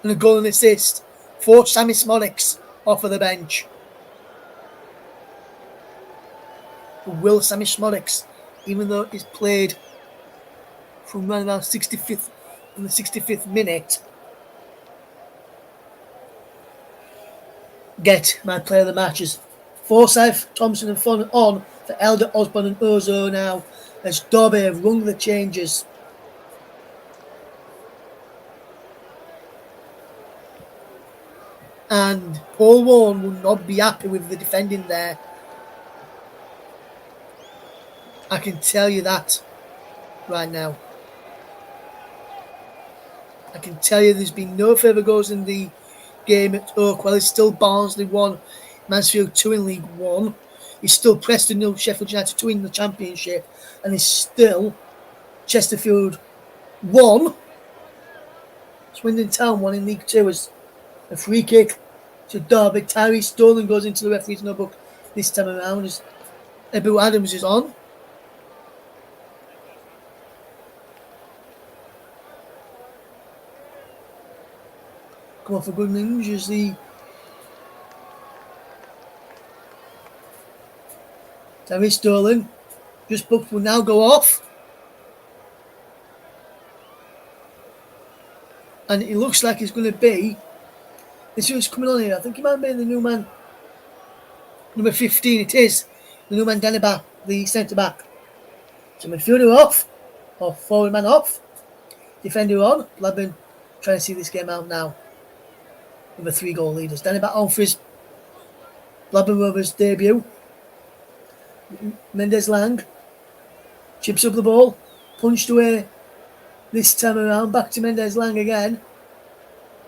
And a goal and assist for Sammy Smollex off of the bench. Will Sammy Smollex, even though he's played from around about 65th in the 65th minute, get my player of the matches. Forsyth, Thompson and Fon on for Elder, Osborne and Ozo now as Derby have rung the changes. And Paul Warren will not be happy with the defending there. I can tell you that right now. I can tell you there's been no further goals in the game at Oakwell. It's still Barnsley 1, Mansfield 2 in League 1. It's still Preston 0, Sheffield United 2 in the Championship. And it's still Chesterfield 1, Swindon Town 1 in League 2 as a free kick to Derby. Tyree Stolen goes into the referee's notebook this time around as Ebu Adams is on. Come on for good news as the Tyree Stolen just booked will now go off. And it looks like it's going to be, let's see who's coming on here. I think he might be the new man, number 15. It is the new man, Danny Back, the centre back. So midfielder off, or forward man off, defender on. Blackburn trying to see this game out now with the 3-goal leaders. Danny Back on for his Blackburn Rovers debut. Mendes Lang chips up the ball, punched away this time around. Back to Mendes Lang again.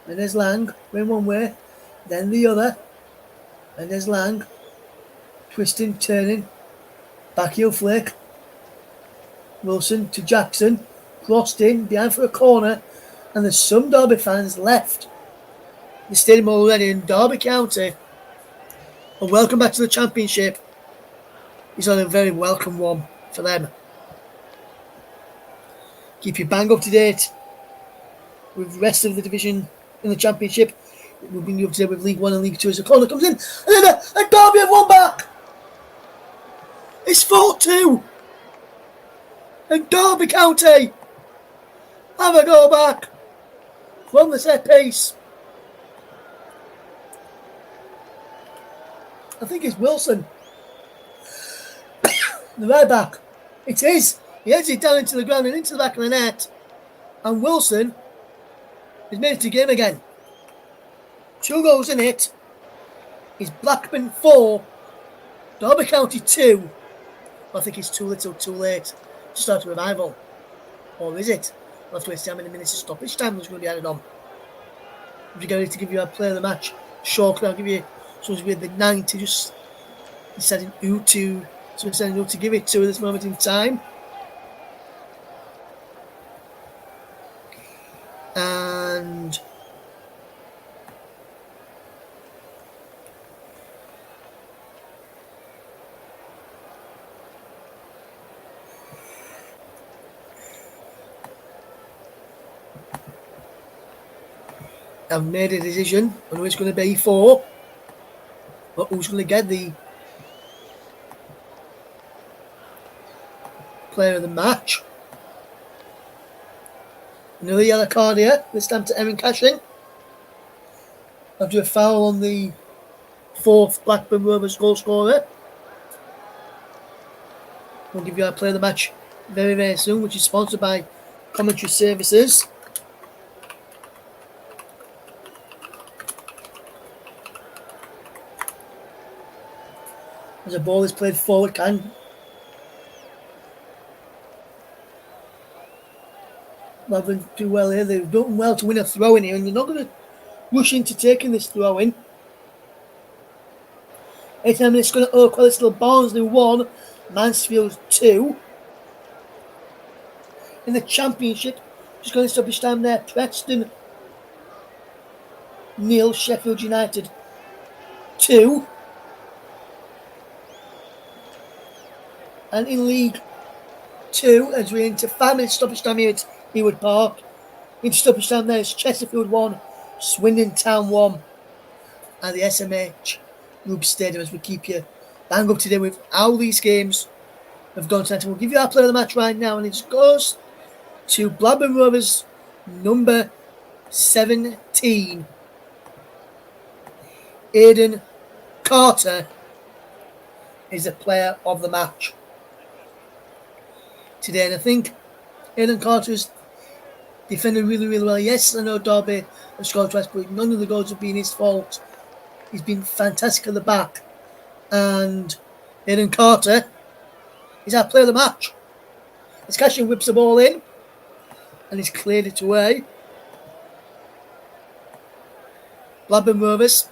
Mendes Lang went one way, then the other. Mendes Lang twisting, turning, back heel flick. Wilson to Jackson, crossed in behind for a corner, and there's some Derby fans left the stadium already in Derby County. And welcome back to the Championship. It's on a very welcome one for them. Keep your bang up to date with the rest of the division in the Championship. We'll bring you up to date with League 1 and League 2 as the corner comes in. And then a Derby have won back. It's 4-2. And Derby County have a go back from the set piece. I think it's Wilson, the right back. It is. He heads it down into the ground and into the back of the net. And Wilson has made it to game again. 2 goals in it. It's Blackburn 4, Derby County 2. I think it's too little, too late to start a revival. Or is it? We'll have to wait how many minutes of stoppage time there's going to be added on. If you're ready to give you a player of the match, shortly I'll give you someone's with the 90, just deciding who to give it to at this moment in time. And I've made a decision on who it's going to be for, but who's going to get the player of the match. Another yellow card here, this time to Erin Cashing. After a foul on the 4th Blackburn Rovers goal scorer. We'll give you our player of the match very, very soon, which is sponsored by Commentary Services. As the ball is played forward, can Blackburn do well here. They've done well to win a throw-in here, and they're not going to rush into taking this throw-in. 89 minutes going to Oakwell. It's still Barnsley 1, Mansfield 2. In the Championship, just going to stoppage time there. Preston 0, Sheffield United 2. And in League 2, as we're into 5 minutes stoppage time here at Ewood Park. Into stoppage time there is Chesterfield 1, Swindon Town 1. And the SMH Group Stadium, as we keep you bang up to date with how these games have gone tonight. We'll give you our player of the match right now, and it goes to Blackburn Rovers number 17. Aidan Carter is the player of the match today, and I think Aidan Carter's defended really, really well. Yes, I know Derby has scored twice, but none of the goals have been his fault. He's been fantastic at the back, and Aidan Carter is our player of the match. As Cashin whips the ball in, and he's cleared it away. Blackburn Rovers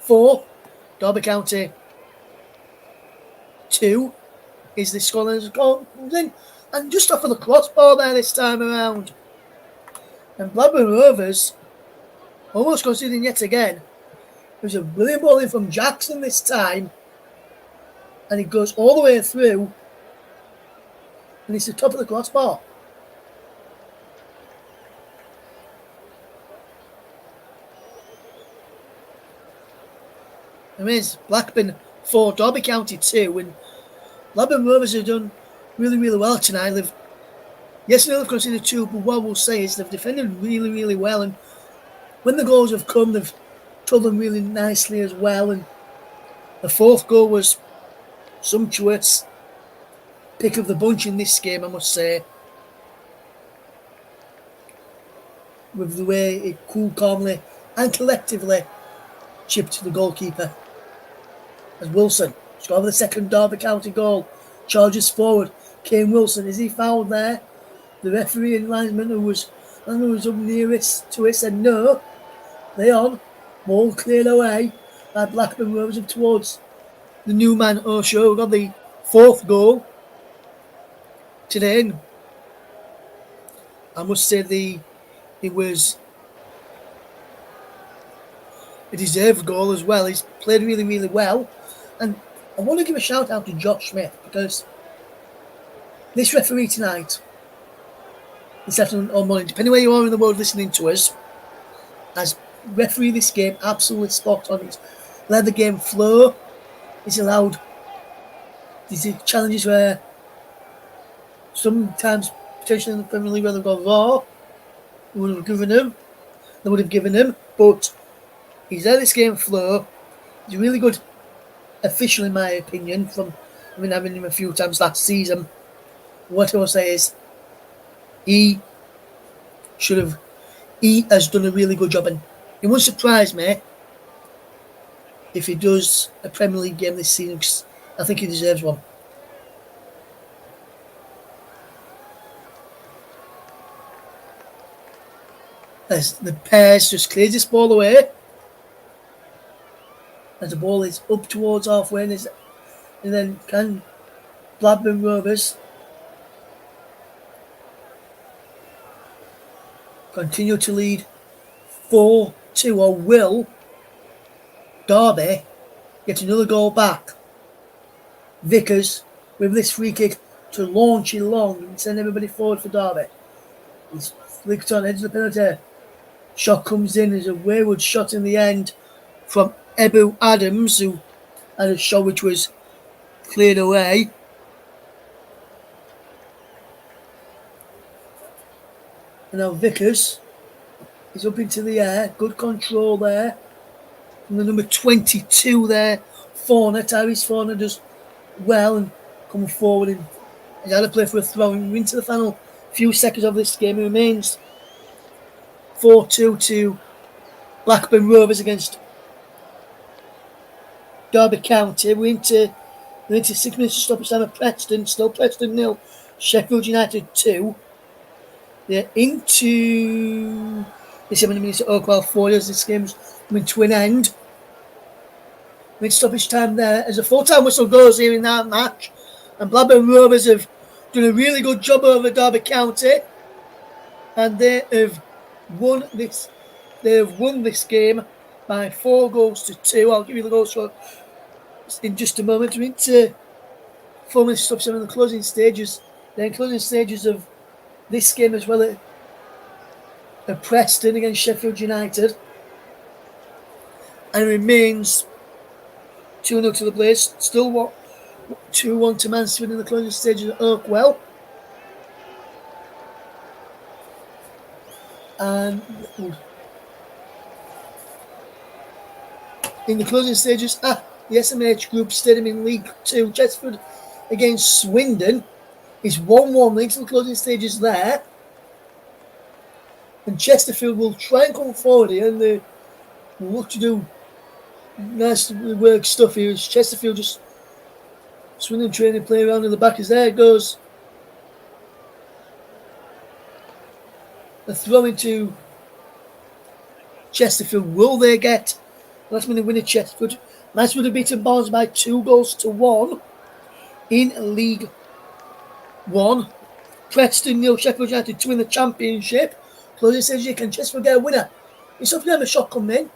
4, Derby County 2 is the scoreline as goal comes in, and just off of the crossbar there this time around. And Blackburn Rovers almost conceding yet again. It was a brilliant ball in from Jackson this time, and it goes all the way through, and it's the top of the crossbar. There is Blackburn 4, Derby County 2, and Blackburn Rovers have done really, really well tonight. They've conceded 2, but what we'll say is they've defended really, really well, and when the goals have come, they've told them really nicely as well. And the 4th goal was sumptuous. Pick of the bunch in this game, I must say. With the way it cool, calmly and collectively chipped to the goalkeeper. As Wilson scored the second Derby County goal. Charges forward. Kane Wilson, is he fouled there? The referee and linesman who was up nearest to it said no. They on. Ball cleared away by Blackburn Rovers up towards the new man Osho, who got the 4th goal today. And I must say it was a deserved goal as well. He's played really, really well. And I want to give a shout out to Josh Smith, because this referee tonight, this afternoon or morning, depending where you are in the world listening to us, has referee this game absolutely spot on. He's let the game flow. He's allowed these challenges where sometimes potentially in the Premier League where they've gone raw, they would have given him, but he's let this game flow. He's a really good official in my opinion, from having him a few times last season. What I will say is he has done a really good job, and it won't surprise me if he does a Premier League game this season, because I think he deserves one. As the Pears just clears this ball away, as the ball is up towards halfway, and then can Blackburn Rovers continue to lead 4-2, or will Derby get another goal back? Vickers with this free kick to launch it long and send everybody forward for Derby. He's flicked on edge of the penalty. Shot comes in as a wayward shot in the end from Ebu Adams, who had a shot which was cleared away. And now Vickers is up into the air. Good control there. From the number 22 there, Forner. Tyrese Forner does well and coming forward and he's had to play for a throw. And we're into the final few seconds of this game. It remains 4-2 to Blackburn Rovers against Derby County. We're into 6 minutes to stoppage time at Preston. Still Preston 0. Sheffield United 2. They're into the 7 minutes at Oakwell 4 as this game's coming to an end. Mid stoppage time there as a full-time whistle goes here in that match. And Blackburn Rovers have done a really good job over Derby County. And they have won this game by 4-2. I'll give you the goals for in just a moment. We're into 4 minutes stoppage time in the closing stages. Then closing stages of this game as well at Preston against Sheffield United. And it remains 2-0 to the Blaze. Still 2-1 to Mansfield in the closing stages at Oakwell. And in the closing stages at the SMH Group Stadium in League 2, Chesterfield against Swindon is 1-1 into the closing stages there. And Chesterfield will try and come forward here and they will look to do nice work stuff here. It's Chesterfield just Swindon training play around in the back as there it goes. The throw into Chesterfield. Will they get last minute winner Chesterfield? Mansfield have beaten Barnes by 2-1 in League 1. Preston 0, Sheffield United 2 in the Championship. Closing stage, can Chesterfield get a winner? It's something of a shot coming in.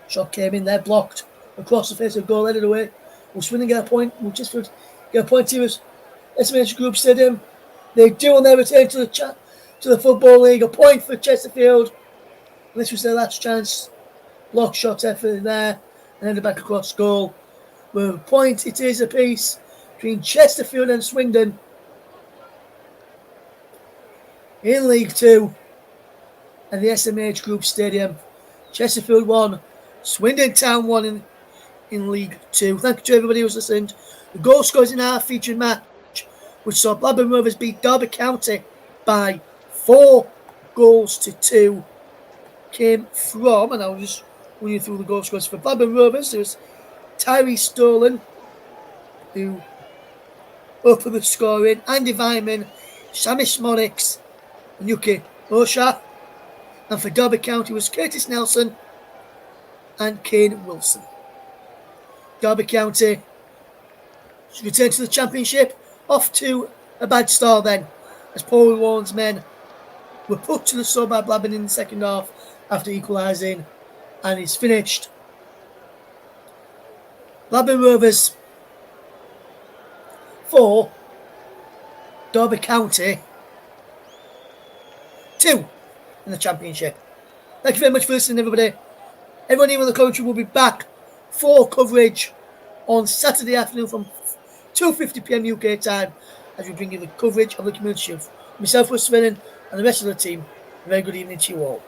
Shot came in there, blocked across the face of goal, headed away. Will Swindon get a point? Will Chesterfield get a point here as SMH Group Stadium? They do on their return to the Football League. A point for Chesterfield. And this was their last chance. Block shot effort there and headed back across goal. With a point, it is a piece between Chesterfield and Swindon in League 2 and the SMH Group Stadium. Chesterfield 1, Swindon Town 1 in League 2. Thank you to everybody who's listened. The goal scorers in our featured match, which saw Blackburn Rovers beat Derby County by 4-2, came from, and I'll just run you through the goal scorers for Blackburn Rovers. There was Tyree Stolen, who opened the scoring, Andy Vyman, Sammy Smonix, and Yuki Osha. And for Derby County was Curtis Nelson and Kane Wilson. Derby County return to the Championship, off to a bad start then, as Paul Warren's men were put to the sword by Blackburn in the second half after equalising, and it's finished. Blackburn Rovers 4, Derby County 2 in the Championship. Thank you very much for listening, everybody. Everyone here in the country will be back for coverage on Saturday afternoon from 2:50 p.m. UK time as we bring you the coverage of the Community Shield. Myself, Russ Vennon, and the rest of the team. A very good evening to you all.